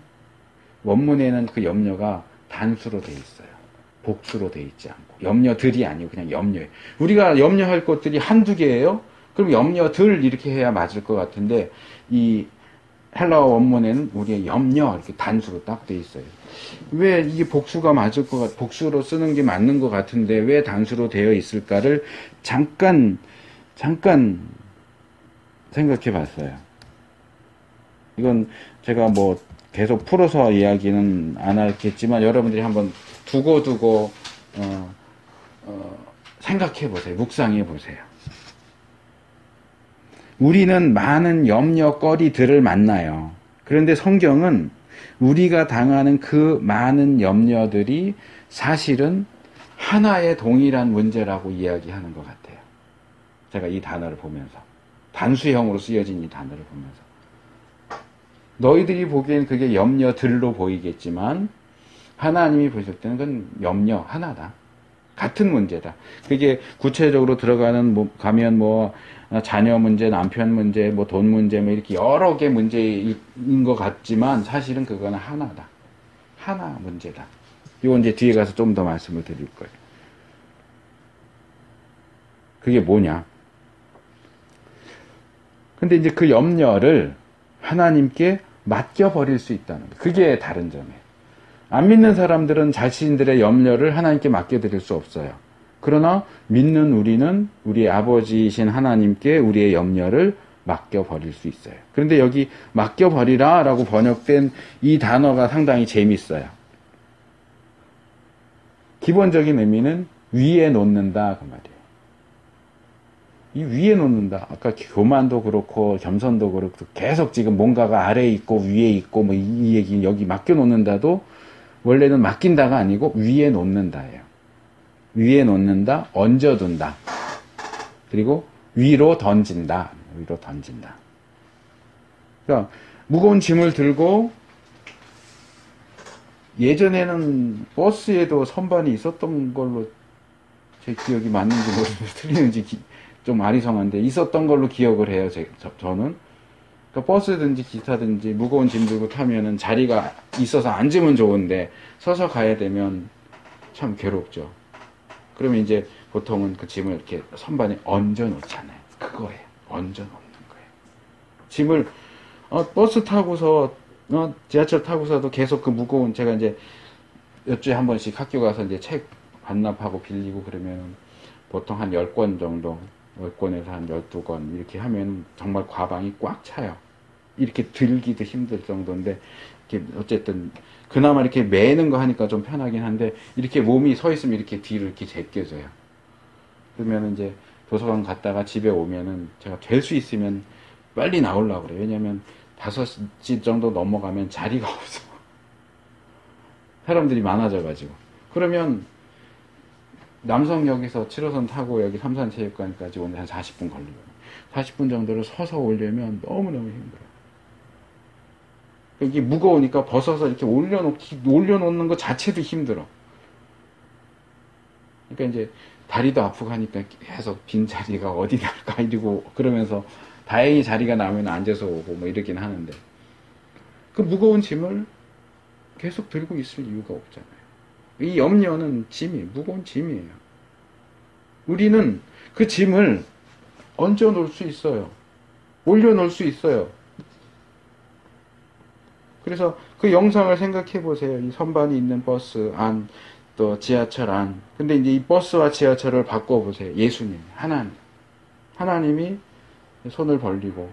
원문에는 그 염려가 단수로 돼 있어요. 복수로 돼 있지 않고. 염려들이 아니고 그냥 염려예요. 우리가 염려할 것들이 한두 개예요? 그럼 염려들 이렇게 해야 맞을 것 같은데 이 헬라어 원문에는 우리의 염려 이렇게 단수로 딱 돼 있어요. 왜 이게 복수가 맞을 것 같, 복수로 쓰는 게 맞는 것 같은데 왜 단수로 되어 있을까를 잠깐 생각해 봤어요. 이건 제가 뭐 계속 풀어서 이야기는 안 하겠지만 여러분들이 한번 두고 생각해 보세요. 묵상해 보세요. 우리는 많은 염려거리들을 만나요. 그런데 성경은 우리가 당하는 그 많은 염려들이 사실은 하나의 동일한 문제라고 이야기하는 것 같아요. 제가 이 단어를 보면서, 단수형으로 쓰여진 이 단어를 보면서. 너희들이 보기엔 그게 염려들로 보이겠지만 하나님이 보실 때는 그건 염려 하나다. 같은 문제다. 그게 구체적으로 가면 자녀 문제, 남편 문제, 돈 문제, 이렇게 여러 개 문제인 것 같지만 사실은 그거는 하나다. 하나 문제다. 이건 이제 뒤에 가서 좀 더 말씀을 드릴 거예요. 그게 뭐냐? 근데 이제 그 염려를 하나님께 맡겨버릴 수 있다는 거예요. 그게 다른 점이에요. 안 믿는 사람들은 자신들의 염려를 하나님께 맡겨드릴 수 없어요. 그러나 믿는 우리는 우리 아버지이신 하나님께 우리의 염려를 맡겨버릴 수 있어요. 그런데 여기 맡겨버리라 라고 번역된 이 단어가 상당히 재밌어요. 기본적인 의미는 위에 놓는다 그 말이에요. 이 위에 놓는다. 아까 교만도 그렇고 겸손도 그렇고 계속 지금 뭔가가 아래에 있고 위에 있고 이 얘기 여기 맡겨 놓는다도 원래는 맡긴다가 아니고 위에 놓는다예요. 위에 놓는다, 얹어둔다. 그리고 위로 던진다. 위로 던진다. 그러니까 무거운 짐을 들고 예전에는 버스에도 선반이 있었던 걸로 제 기억이 맞는지 모르겠는데 틀리는지 좀 아리송한데 있었던 걸로 기억을 해요. 저는. 그러니까 버스든지 기차든지 무거운 짐 들고 타면은 자리가 있어서 앉으면 좋은데 서서 가야 되면 참 괴롭죠. 그러면 이제 보통은 그 짐을 이렇게 선반에 얹어 놓잖아요. 그거예요. 얹어 놓는 거예요. 짐을 버스 타고서 지하철 타고서도 계속 그 무거운 제가 이제 몇 주에 한 번씩 학교 가서 이제 책 반납하고 빌리고 그러면 보통 한 10권 정도 10권에서 한 12권 이렇게 하면 정말 과방이 꽉 차요. 이렇게 들기도 힘들 정도인데 이렇게 어쨌든 그나마 이렇게 매는 거 하니까 좀 편하긴 한데 이렇게 몸이 서 있으면 이렇게 뒤로 이렇게 제껴져요. 그러면 이제 도서관 갔다가 집에 오면은 제가 될 수 있으면 빨리 나오려고 그래요. 왜냐면 5시 정도 넘어가면 자리가 없어. 사람들이 많아져가지고. 그러면 남성역에서 7호선 타고 여기 삼산체육관까지 오는데 한 40분 걸리거든요. 40분 정도를 서서 오려면 너무너무 힘들어요. 이게 무거우니까 벗어서 이렇게 올려놓는 것 자체도 힘들어. 그러니까 이제 다리도 아프고 하니까 계속 빈 자리가 어디 날까 이러고 그러면서 다행히 자리가 나면 앉아서 오고 뭐 이러긴 하는데 그 무거운 짐을 계속 들고 있을 이유가 없잖아요. 이 염려는 짐이 무거운 짐이에요. 우리는 그 짐을 얹어 놓을 수 있어요. 올려 놓을 수 있어요. 그래서 그 영상을 생각해 보세요. 이 선반이 있는 버스 안, 또 지하철 안. 근데 이제 이 버스와 지하철을 바꿔 보세요. 예수님, 하나님. 하나님이 손을 벌리고,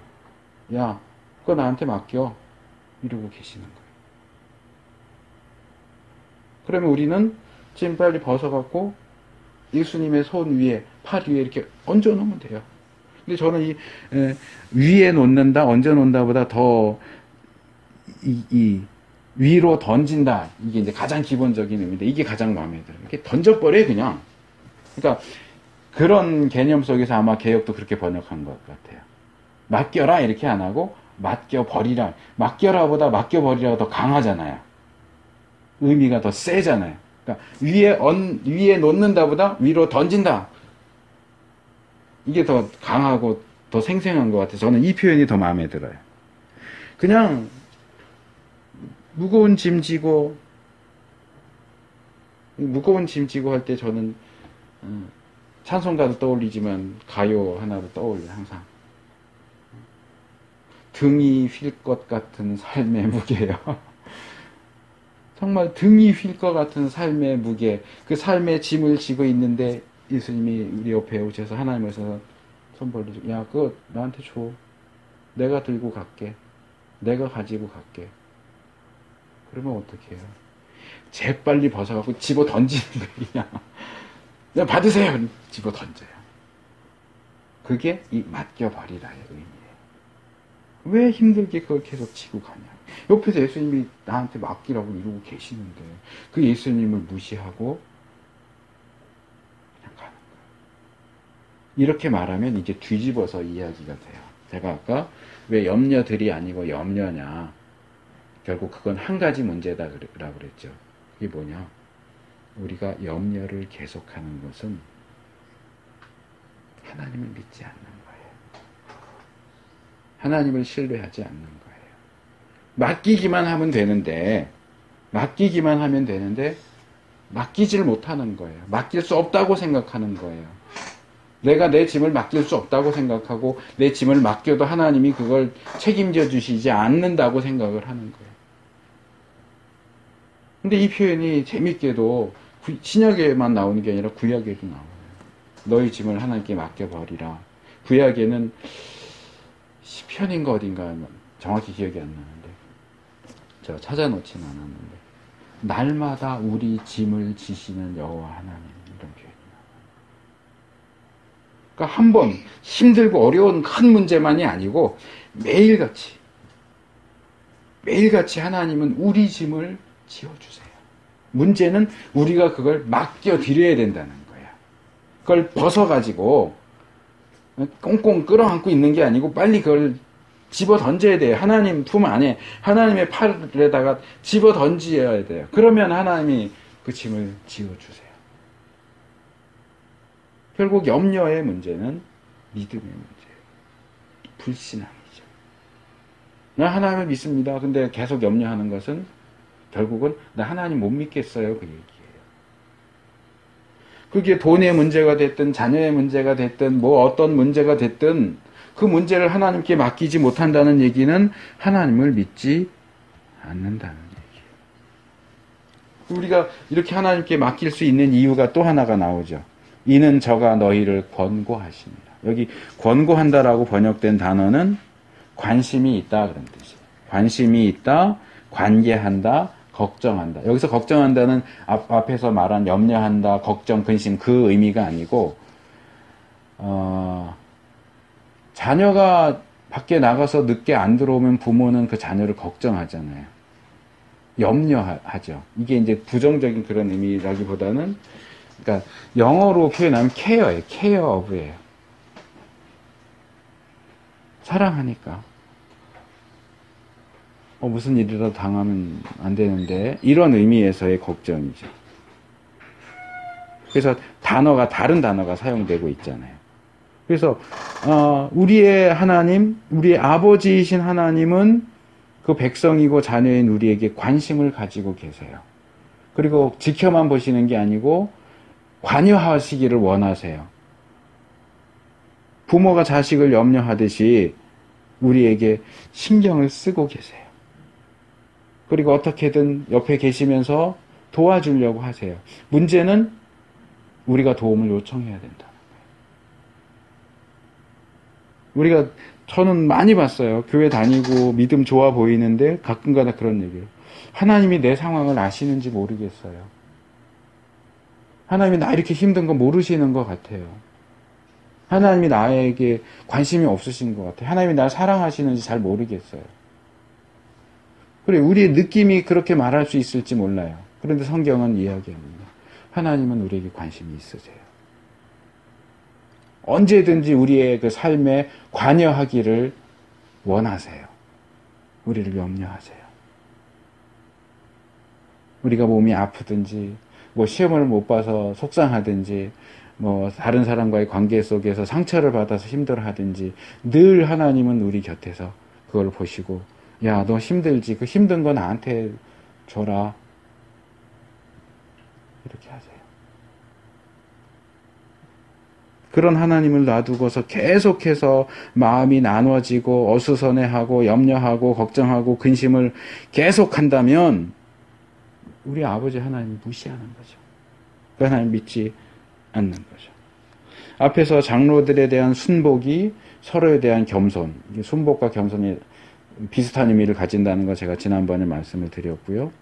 야, 그거 나한테 맡겨. 이러고 계시는 거예요. 그러면 우리는 짐 빨리 벗어갖고 예수님의 손 위에, 팔 위에 이렇게 얹어 놓으면 돼요. 근데 저는 이 위에 놓는다, 얹어 놓는다 보다 더 이 위로 던진다. 이게 이제 가장 기본적인 의미인데 이게 가장 마음에 들어요. 이렇게 던져버려 그냥. 그러니까 그런 개념 속에서 아마 개역도 그렇게 번역한 것 같아요. 맡겨라 이렇게 안 하고 맡겨버리라. 맡겨라보다 맡겨버리라가 더 강하잖아요. 의미가 더 세잖아요. 그러니까 위에 놓는다보다 위로 던진다. 이게 더 강하고 더 생생한 것 같아요. 저는 이 표현이 더 마음에 들어요. 그냥 무거운 짐 지고 할 때 저는 찬송가도 떠올리지만 가요 하나도 떠올려요. 항상 등이 휠 것 같은 삶의 무게요. 정말 등이 휠 것 같은 삶의 무게, 그 삶의 짐을 지고 있는데 예수님이 우리 옆에 오셔서 하나님 오셔서 손 벌리시고, 야, 그거 나한테 줘. 내가 들고 갈게. 내가 가지고 갈게. 그러면 어떻게 해요? 재빨리 벗어갖고 집어 던지는 거예요. 그냥 받으세요. 집어 던져요. 그게 이 맡겨버리라의 의미예요. 왜 힘들게 그걸 계속 지고 가냐. 옆에서 예수님이 나한테 맡기라고 이러고 계시는데 그 예수님을 무시하고 그냥 가는 거예요. 이렇게 말하면 이제 뒤집어서 이야기가 돼요. 제가 아까 왜 염려들이 아니고 염려냐. 결국 그건 한 가지 문제다 그랬죠. 이게 뭐냐. 우리가 염려를 계속하는 것은 하나님을 믿지 않는 거예요. 하나님을 신뢰하지 않는 거예요. 맡기기만 하면 되는데 맡기질 못하는 거예요. 맡길 수 없다고 생각하는 거예요. 내가 내 짐을 맡길 수 없다고 생각하고 내 짐을 맡겨도 하나님이 그걸 책임져 주시지 않는다고 생각을 하는 거예요. 근데 이 표현이 재밌게도 신약에만 나오는 게 아니라 구약에도 나와요. 너희 짐을 하나님께 맡겨버리라. 구약에는 시편인가 어딘가 정확히 기억이 안 나는데 제가 찾아놓지는 않았는데 날마다 우리 짐을 지시는 여호와 하나님 이런 표현이 나와요. 그러니까 한 번 힘들고 어려운 큰 문제만이 아니고 매일같이 하나님은 우리 짐을 지어주세요. 문제는 우리가 그걸 맡겨드려야 된다는 거야. 그걸 벗어가지고 꽁꽁 끌어안고 있는 게 아니고 빨리 그걸 집어 던져야 돼요. 하나님 품 안에 하나님의 팔에다가 집어 던져야 돼요. 그러면 하나님이 그 짐을 지어주세요. 결국 염려의 문제는 믿음의 문제예요. 불신앙이죠. 나 하나님을 믿습니다. 근데 계속 염려하는 것은 결국은 나 하나님 못 믿겠어요. 그 얘기예요. 그게 돈의 문제가 됐든 자녀의 문제가 됐든 뭐 어떤 문제가 됐든 그 문제를 하나님께 맡기지 못한다는 얘기는 하나님을 믿지 않는다는 얘기예요. 우리가 이렇게 하나님께 맡길 수 있는 이유가 또 하나가 나오죠. 이는 저가 너희를 권고하십니다. 여기 권고한다라고 번역된 단어는 관심이 있다 그런 뜻이에요. 관심이 있다, 관계한다, 걱정한다. 여기서 걱정한다는 앞에서 말한 염려한다, 걱정, 근심 그 의미가 아니고 자녀가 밖에 나가서 늦게 안 들어오면 부모는 그 자녀를 걱정하잖아요. 염려하죠. 이게 이제 부정적인 그런 의미라기보다는 그러니까 영어로 표현하면 care예요. care of예요. 사랑하니까. 무슨 일이라도 당하면 안 되는데 이런 의미에서의 걱정이죠. 그래서 단어가 다른 단어가 사용되고 있잖아요. 그래서 우리의 하나님, 우리의 아버지이신 하나님은 그 백성이고 자녀인 우리에게 관심을 가지고 계세요. 그리고 지켜만 보시는 게 아니고 관여하시기를 원하세요. 부모가 자식을 염려하듯이 우리에게 신경을 쓰고 계세요. 그리고 어떻게든 옆에 계시면서 도와주려고 하세요. 문제는 우리가 도움을 요청해야 된다. 저는 많이 봤어요. 교회 다니고 믿음 좋아 보이는데 가끔가다 그런 얘기예요. 하나님이 내 상황을 아시는지 모르겠어요. 하나님이 나 이렇게 힘든 거 모르시는 것 같아요. 하나님이 나에게 관심이 없으신 것 같아요. 하나님이 나를 사랑하시는지 잘 모르겠어요. 그래, 우리의 느낌이 그렇게 말할 수 있을지 몰라요. 그런데 성경은 이야기합니다. 하나님은 우리에게 관심이 있으세요. 언제든지 우리의 그 삶에 관여하기를 원하세요. 우리를 염려하세요. 우리가 몸이 아프든지, 시험을 못 봐서 속상하든지, 다른 사람과의 관계 속에서 상처를 받아서 힘들어하든지, 늘 하나님은 우리 곁에서 그걸 보시고, 야, 너 힘들지? 그 힘든 거 나한테 줘라. 이렇게 하세요. 그런 하나님을 놔두고서 계속해서 마음이 나눠지고 어수선해하고 염려하고 걱정하고 근심을 계속한다면 우리 아버지 하나님 무시하는 거죠. 그 하나님 믿지 않는 거죠. 앞에서 장로들에 대한 순복이 서로에 대한 겸손, 순복과 겸손이 비슷한 의미를 가진다는 거 제가 지난번에 말씀을 드렸고요.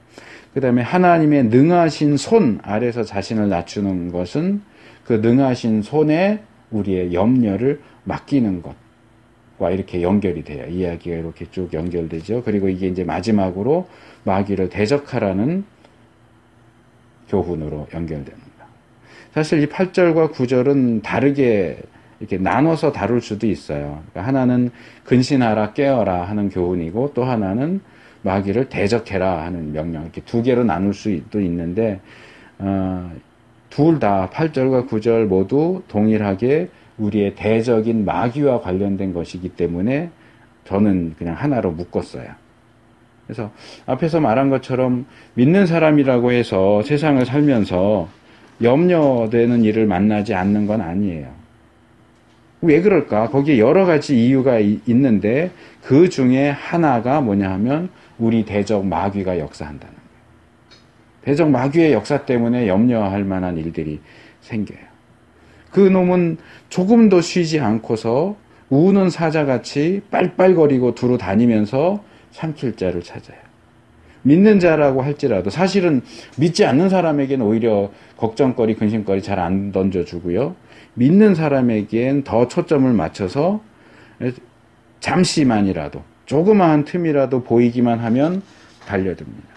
그 다음에 하나님의 능하신 손 아래서 자신을 낮추는 것은 그 능하신 손에 우리의 염려를 맡기는 것과 이렇게 연결이 돼요. 이야기가 이렇게 쭉 연결되죠. 그리고 이게 이제 마지막으로 마귀를 대적하라는 교훈으로 연결됩니다. 사실 이 8절과 9절은 다르게 이렇게 나눠서 다룰 수도 있어요. 그러니까 하나는 근신하라 깨어라 하는 교훈이고 또 하나는 마귀를 대적해라 하는 명령, 이렇게 두 개로 나눌 수도 있는데 둘 다 8절과 9절 모두 동일하게 우리의 대적인 마귀와 관련된 것이기 때문에 저는 그냥 하나로 묶었어요. 그래서 앞에서 말한 것처럼 믿는 사람이라고 해서 세상을 살면서 염려되는 일을 만나지 않는 건 아니에요. 왜 그럴까? 거기에 여러 가지 이유가 있는데 그 중에 하나가 뭐냐 하면 우리 대적 마귀가 역사한다는 거예요. 대적 마귀의 역사 때문에 염려할 만한 일들이 생겨요. 그 놈은 조금도 쉬지 않고서 우는 사자같이 빨빨거리고 두루 다니면서 삼킬 자를 찾아요. 믿는 자라고 할지라도 사실은 믿지 않는 사람에게는 오히려 걱정거리, 근심거리 잘 안 던져주고요. 믿는 사람에겐 더 초점을 맞춰서 잠시만이라도 조그마한 틈이라도 보이기만 하면 달려듭니다.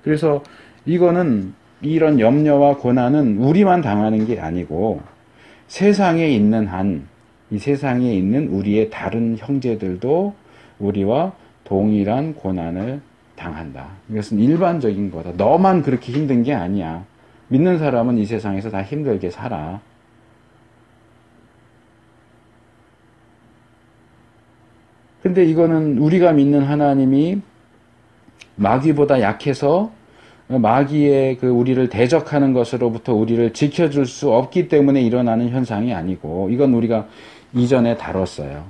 그래서 이거는 이런 염려와 고난은 우리만 당하는 게 아니고 세상에 있는 이 세상에 있는 우리의 다른 형제들도 우리와 동일한 고난을 당한다. 이것은 일반적인 거다. 너만 그렇게 힘든 게 아니야. 믿는 사람은 이 세상에서 다 힘들게 살아. 근데 이거는 우리가 믿는 하나님이 마귀보다 약해서 마귀의 그 우리를 대적하는 것으로부터 우리를 지켜줄 수 없기 때문에 일어나는 현상이 아니고 이건 우리가 이전에 다뤘어요.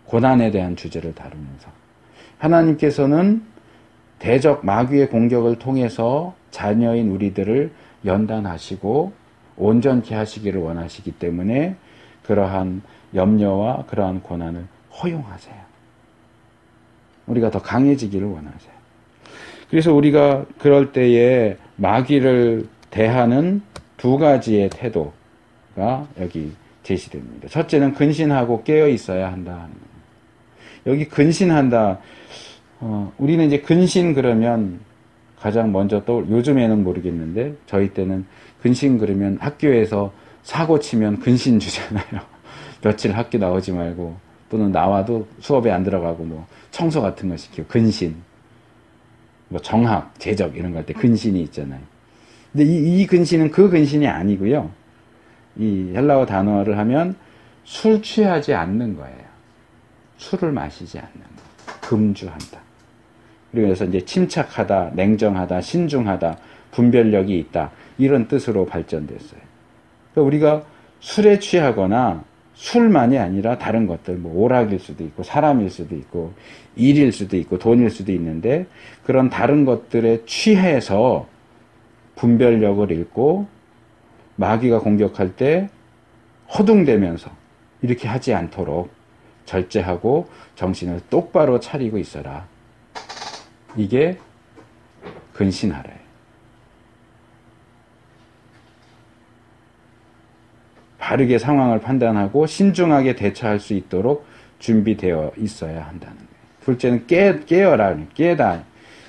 고난에 대한 주제를 다루면서. 하나님께서는 대적 마귀의 공격을 통해서 자녀인 우리들을 연단하시고 온전케 하시기를 원하시기 때문에 그러한 염려와 그러한 고난을 허용하세요. 우리가 더 강해지기를 원하세요. 그래서 우리가 그럴 때에 마귀를 대하는 두 가지의 태도가 여기 제시됩니다. 첫째는 근신하고 깨어 있어야 한다. 여기 근신한다. 우리는 이제 근신 그러면 가장 먼저 요즘에는 모르겠는데 저희 때는 근신 그러면 학교에서 사고 치면 근신 주잖아요. 며칠 학교 나오지 말고 또는 나와도 수업에 안 들어가고 청소 같은 거 시키고 근신. 정학, 제적 이런 거 할 때 근신이 있잖아요. 근데 이 근신은 그 근신이 아니고요. 이 헬라어 단어를 하면 술 취하지 않는 거예요. 술을 마시지 않는 거. 금주한다. 그래서 이제 침착하다, 냉정하다, 신중하다, 분별력이 있다. 이런 뜻으로 발전됐어요. 그러니까 우리가 술에 취하거나 술만이 아니라 다른 것들, 뭐 오락일 수도 있고 사람일 수도 있고 일일 수도 있고 돈일 수도 있는데 그런 다른 것들에 취해서 분별력을 잃고 마귀가 공격할 때 허둥대면서 이렇게 하지 않도록 절제하고 정신을 똑바로 차리고 있어라. 이게 근신하라예요. 바르게 상황을 판단하고 신중하게 대처할 수 있도록 준비되어 있어야 한다는 거예요. 둘째는 깨어라, 깨다.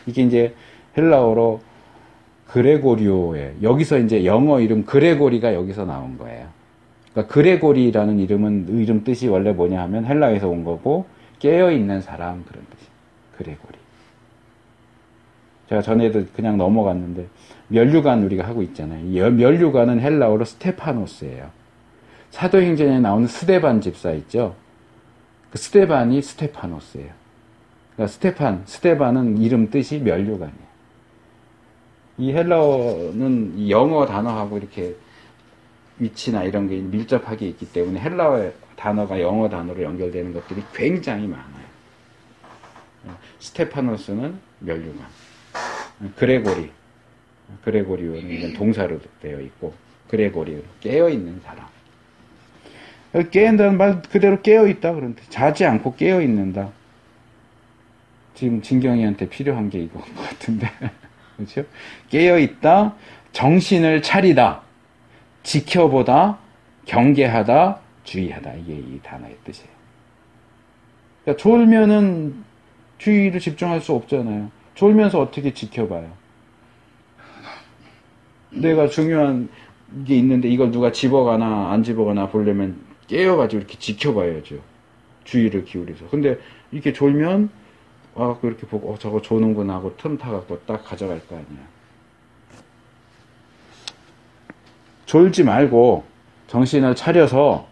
이게 이제 헬라어로 그레고리오예요. 여기서 이제 영어 이름 그레고리가 여기서 나온 거예요. 그러니까 그레고리라는 이름 뜻이 원래 뭐냐 하면 헬라에서 온 거고 깨어있는 사람 그런 뜻이에요. 그레고리. 제가 전에도 그냥 넘어갔는데 면류관 우리가 하고 있잖아요. 면류관은 헬라어로 스테파노스예요. 사도행전에 나오는 스데반 집사 있죠. 그 스데반이 스테파노스예요. 그러니까 스데반은 이름 뜻이 면류관이에요. 이 헬라어는 이 영어 단어하고 이렇게 위치나 이런 게 밀접하게 있기 때문에 헬라어 단어가 영어 단어로 연결되는 것들이 굉장히 많아요. 스테파노스는 면류관, 그레고리오는 동사로 되어 있고 그레고리 깨어있는 사람. 깨인다는 말 그대로 깨어있다 그런데 자지 않고 깨어있는다. 지금 진경이한테 필요한 게 이거 같은데 그렇죠? 깨어있다, 정신을 차리다, 지켜보다, 경계하다, 주의하다. 이게 이 단어의 뜻이에요. 그러니까 졸면은 주의를 집중할 수 없잖아요. 졸면서 어떻게 지켜봐요? 내가 중요한 게 있는데 이걸 누가 집어가나 안 집어가나 보려면 깨어가지고 이렇게 지켜봐야죠. 주의를 기울여서. 근데 이렇게 졸면 와갖고 이렇게 보고 저거 조는구나 하고 틈 타갖고 딱 가져갈 거 아니야. 졸지 말고 정신을 차려서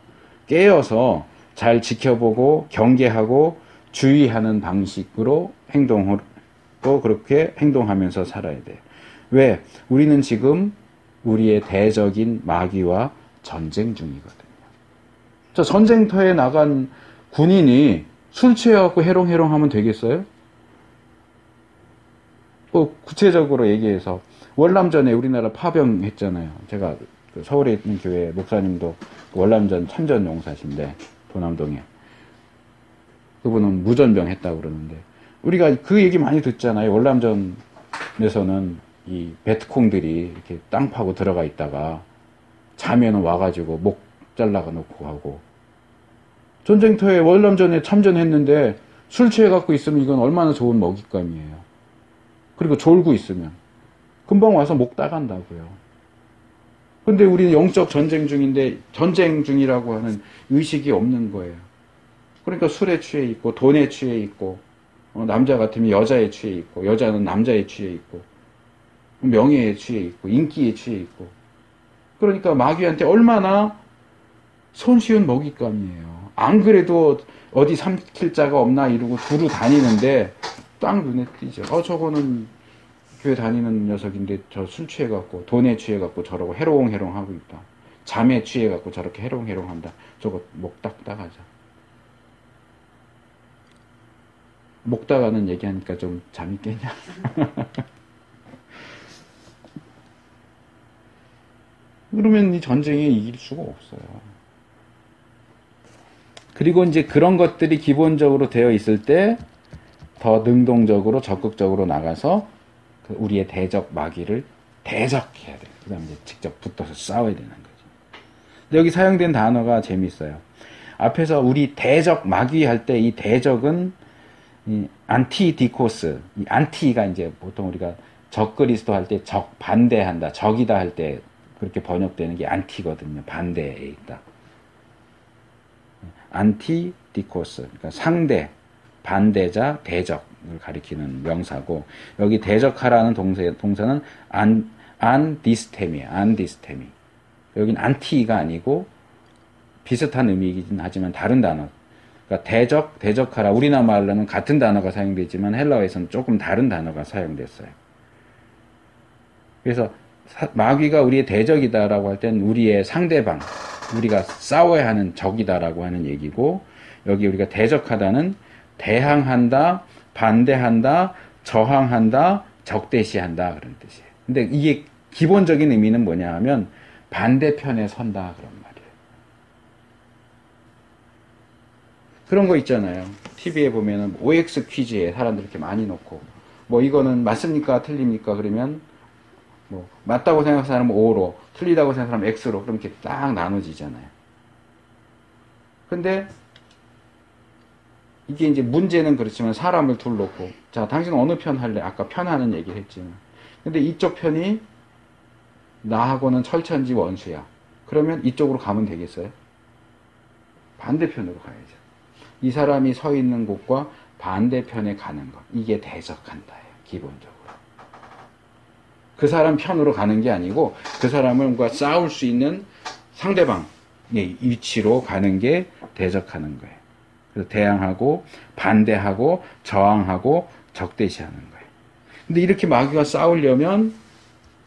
깨어서 잘 지켜보고 경계하고 주의하는 방식으로 또 그렇게 행동하면서 살아야 돼요. 왜? 우리는 지금 우리의 대적인 마귀와 전쟁 중이거든요. 저 전쟁터에 나간 군인이 술 취해갖고 해롱해롱 하면 되겠어요? 구체적으로 얘기해서 월남전에 우리나라 파병했잖아요. 제가 서울에 있는 교회 목사님도 월남전 참전 용사신데 도남동에 그분은 무전병 했다고 그러는데 우리가 그 얘기 많이 듣잖아요. 월남전에서는 이 베트콩들이 이렇게 땅 파고 들어가 있다가 자면은 와가지고 목 잘라가 놓고 가고 전쟁터에 월남전에 참전했는데 술 취해갖고 있으면 이건 얼마나 좋은 먹잇감이에요. 그리고 졸고 있으면 금방 와서 목 따간다고요. 근데 우리는 영적 전쟁 중인데 전쟁 중이라고 하는 의식이 없는 거예요. 그러니까 술에 취해 있고 돈에 취해 있고 남자 같으면 여자에 취해 있고 여자는 남자에 취해 있고 명예에 취해 있고 인기에 취해 있고 그러니까 마귀한테 얼마나 손쉬운 먹잇감이에요. 안 그래도 어디 삼킬 자가 없나 이러고 두루 다니는데 딱 눈에 띄죠. 저거는 교회 다니는 녀석인데 저 술 취해갖고 돈에 취해갖고 저러고 해롱해롱 하고 있다. 잠에 취해갖고 저렇게 해롱해롱 한다. 저거 목 딱 따가자. 목 따가는 얘기하니까 좀 잠이 깨냐? 그러면 이 전쟁에 이길 수가 없어요. 그리고 이제 그런 것들이 기본적으로 되어 있을 때 더 능동적으로 적극적으로 나가서 우리의 대적 마귀를 대적해야 돼요. 그 다음에 직접 붙어서 싸워야 되는 거죠. 근데 여기 사용된 단어가 재밌어요. 앞에서 우리 대적 마귀 할 때 이 대적은 이 안티디코스, 이 안티가 이제 보통 우리가 적그리스도 할 때 적, 반대한다, 적이다 할 때 그렇게 번역되는 게 안티거든요. 반대에 있다. 안티디코스, 그러니까 상대, 반대자, 대적을 가리키는 명사고 여기 대적하라는 동사는 안디스테미야. 안디스테미. 여긴 안티가 아니고 비슷한 의미이긴 하지만 다른 단어. 그러니까 대적하라. 우리나라 말로는 같은 단어가 사용되지만 헬라어에서는 조금 다른 단어가 사용됐어요. 그래서 마귀가 우리의 대적이다라고 할 땐 우리의 상대방, 우리가 싸워야 하는 적이다라고 하는 얘기고, 여기 우리가 대적하다는 대항한다, 반대한다, 저항한다, 적대시한다 그런 뜻이에요. 근데 이게 기본적인 의미는 뭐냐 하면 반대편에 선다 그런 말이에요. 그런 거 있잖아요. TV에 보면은 OX 퀴즈에 사람들 이렇게 많이 놓고 뭐 이거는 맞습니까? 틀립니까? 그러면 뭐 맞다고 생각하는 사람은 O로, 틀리다고 생각하는 사람은 X로 그렇게 딱 나눠지잖아요. 근데 이게 이제 문제는 그렇지만 사람을 둘 놓고 자 당신 어느 편 할래? 아까 편하는 얘기를 했지만 근데 이쪽 편이 나하고는 철천지 원수야. 그러면 이쪽으로 가면 되겠어요? 반대편으로 가야죠. 이 사람이 서 있는 곳과 반대편에 가는 것. 이게 대적한다예요. 기본적으로. 그 사람 편으로 가는 게 아니고 그 사람과 싸울 수 있는 상대방의 위치로 가는 게 대적하는 거예요. 그래서 대항하고 반대하고 저항하고 적대시하는 거예요. 근데 이렇게 마귀가 싸우려면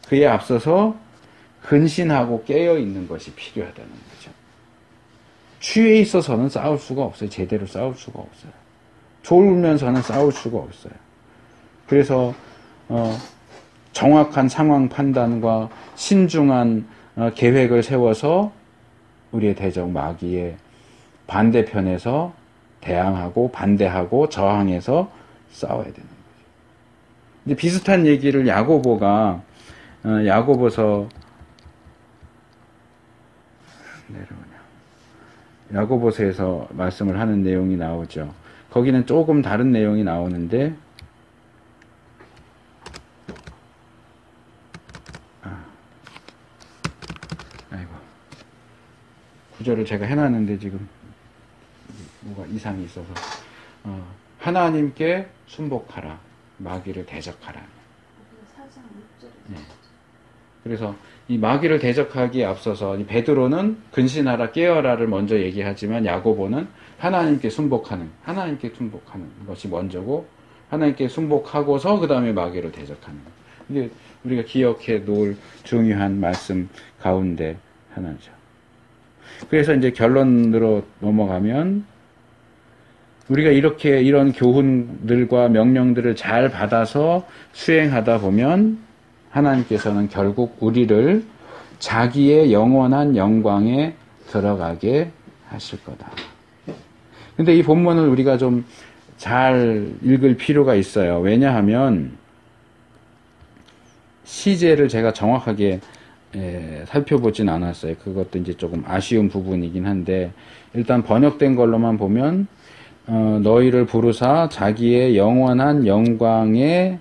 그에 앞서서 근신하고 깨어있는 것이 필요하다는 거죠. 취해 있어서는 싸울 수가 없어요. 제대로 싸울 수가 없어요. 졸면서는 싸울 수가 없어요. 그래서 정확한 상황 판단과 신중한 계획을 세워서 우리의 대적 마귀의 반대편에서 대항하고 반대하고 저항해서 싸워야 되는 거죠. 이제 비슷한 얘기를 야고보가 야고보서 야고보서에서 말씀을 하는 내용이 나오죠. 거기는 조금 다른 내용이 나오는데 아이고 구절을 제가 해놨는데 지금 뭐가 이상이 있어서 하나님께 순복하라 마귀를 대적하라. 네. 그래서 이 마귀를 대적하기에 앞서서 베드로는 근신하라 깨어라를 먼저 얘기하지만 야고보는 하나님께 순복하는 것이 먼저고 하나님께 순복하고서 그 다음에 마귀를 대적하는 것. 이게 우리가 기억해 놓을 중요한 말씀 가운데 하나죠. 그래서 이제 결론으로 넘어가면 우리가 이렇게 이런 교훈들과 명령들을 잘 받아서 수행하다 보면 하나님께서는 결국 우리를 자기의 영원한 영광에 들어가게 하실 거다. 근데 이 본문을 우리가 좀 잘 읽을 필요가 있어요. 왜냐하면 시제를 제가 정확하게 살펴보진 않았어요. 그것도 이제 조금 아쉬운 부분이긴 한데 일단 번역된 걸로만 보면 너희를 부르사 자기의 영원한 영광에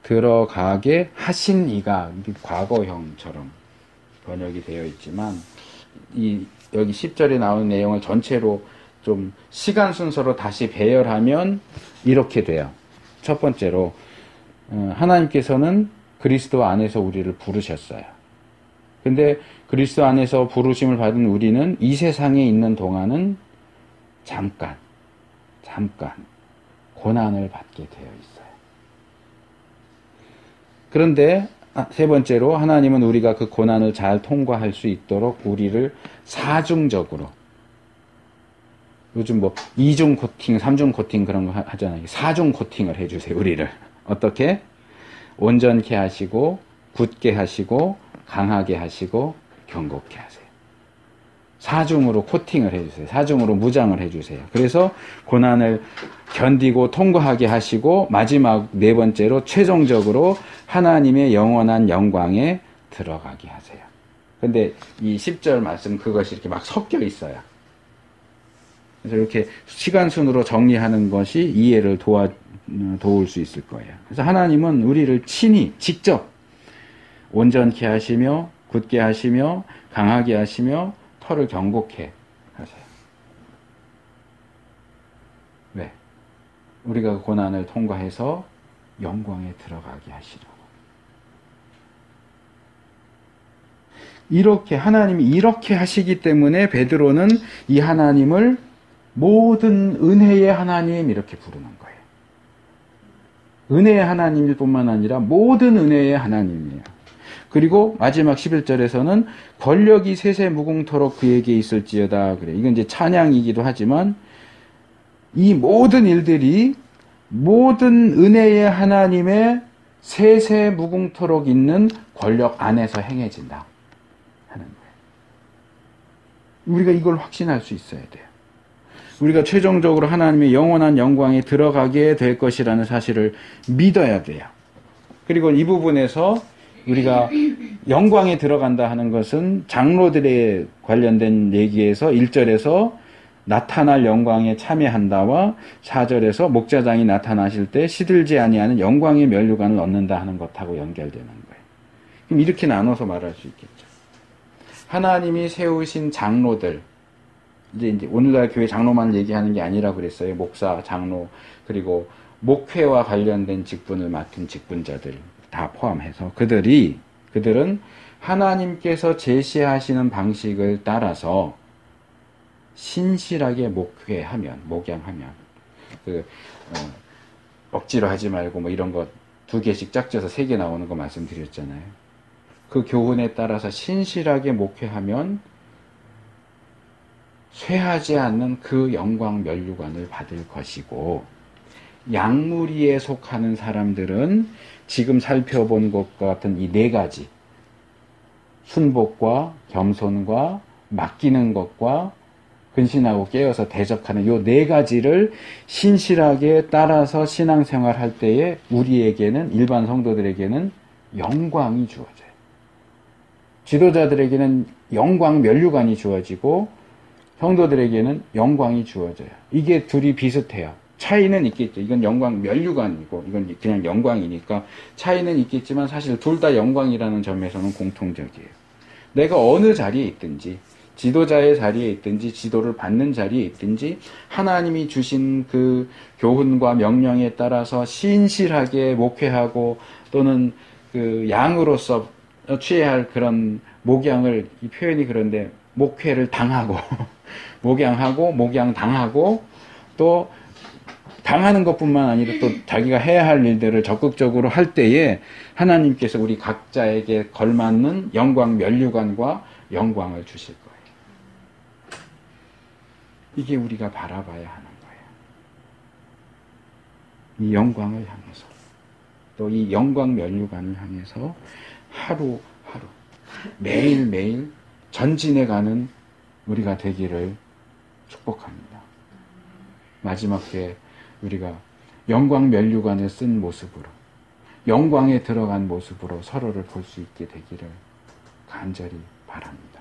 들어가게 하신 이가 과거형처럼 번역이 되어 있지만 여기 10절에 나오는 내용을 전체로 좀 시간 순서로 다시 배열하면 이렇게 돼요. 첫 번째로 하나님께서는 그리스도 안에서 우리를 부르셨어요. 근데 그리스도 안에서 부르심을 받은 우리는 이 세상에 있는 동안은 잠깐 고난을 받게 되어 있어요. 그런데 세 번째로 하나님은 우리가 그 고난을 잘 통과할 수 있도록 우리를 사중적으로 요즘 뭐 2중 코팅, 3중 코팅 그런 거 하잖아요. 4중 코팅을 해주세요. 우리를 어떻게? 온전케 하시고 굳게 하시고 강하게 하시고 견고케 하세요. 4중으로 코팅을 해주세요. 4중으로 무장을 해주세요. 그래서 고난을 견디고 통과하게 하시고 마지막 네 번째로 최종적으로 하나님의 영원한 영광에 들어가게 하세요. 근데 이 10절 말씀 그것이 이렇게 막 섞여 있어요. 그래서 이렇게 시간 순으로 정리하는 것이 이해를 도울 수 있을 거예요. 그래서 하나님은 우리를 친히 직접 온전케 하시며 굳게 하시며 강하게 하시며 털을 견고케 하세요. 왜? 우리가 그 고난을 통과해서 영광에 들어가게 하시라고. 이렇게 하나님이 이렇게 하시기 때문에 베드로는 이 하나님을 모든 은혜의 하나님 이렇게 부르는 거예요. 은혜의 하나님일 뿐만 아니라 모든 은혜의 하나님이에요. 그리고 마지막 11절에서는 권력이 세세 무궁토록 그에게 있을지어다 그래. 이건 이제 찬양이기도 하지만 이 모든 일들이 모든 은혜의 하나님의 세세 무궁토록 있는 권력 안에서 행해진다 하는 거예요. 우리가 이걸 확신할 수 있어야 돼요. 우리가 최종적으로 하나님의 영원한 영광에 들어가게 될 것이라는 사실을 믿어야 돼요. 그리고 이 부분에서 우리가 영광에 들어간다 하는 것은 장로들에 관련된 얘기에서 1절에서 나타날 영광에 참여한다와 4절에서 목자장이 나타나실 때 시들지 아니하는 영광의 면류관을 얻는다 하는 것하고 연결되는 거예요. 그럼 이렇게 나눠서 말할 수 있겠죠. 하나님이 세우신 장로들, 이제 오늘날 교회 장로만 얘기하는 게 아니라 그랬어요. 목사, 장로, 그리고 목회와 관련된 직분을 맡은 직분자들 다 포함해서 그들은 하나님께서 제시하시는 방식을 따라서 신실하게 목양하면 억지로 하지 말고 뭐 이런 거 2개씩 짝져서 3개 나오는 거 말씀드렸잖아요. 그 교훈에 따라서 신실하게 목회하면 쇠하지 않는 그 영광 면류관을 받을 것이고, 양무리에 속하는 사람들은 지금 살펴본 것과 같은 이 4가지 순복과 겸손과 맡기는 것과 근신하고 깨어서 대적하는 요 4가지를 신실하게 따라서 신앙생활 할 때에 우리에게는, 일반 성도들에게는 영광이 주어져요. 지도자들에게는 영광 면류관이 주어지고 성도들에게는 영광이 주어져요. 이게 둘이 비슷해요. 차이는 있겠죠. 이건 영광 면류관이고 이건 그냥 영광이니까 차이는 있겠지만 사실 둘 다 영광이라는 점에서는 공통적이에요. 내가 어느 자리에 있든지, 지도자의 자리에 있든지, 지도를 받는 자리에 있든지 하나님이 주신 그 교훈과 명령에 따라서 신실하게 목회하고 또는 그 양으로서 취해야 할 그런 목양을, 이 표현이 그런데 목회를 당하고 목양하고 목양당하고 또 당하는 것뿐만 아니라 또 자기가 해야 할 일들을 적극적으로 할 때에 하나님께서 우리 각자에게 걸맞는 영광 면류관과 영광을 주실 거예요. 이게 우리가 바라봐야 하는 거예요. 이 영광을 향해서, 또 이 영광 면류관을 향해서 하루하루 매일매일 전진해가는 우리가 되기를 축복합니다. 마지막 때 우리가 영광 면류관을 쓴 모습으로, 영광에 들어간 모습으로 서로를 볼 수 있게 되기를 간절히 바랍니다.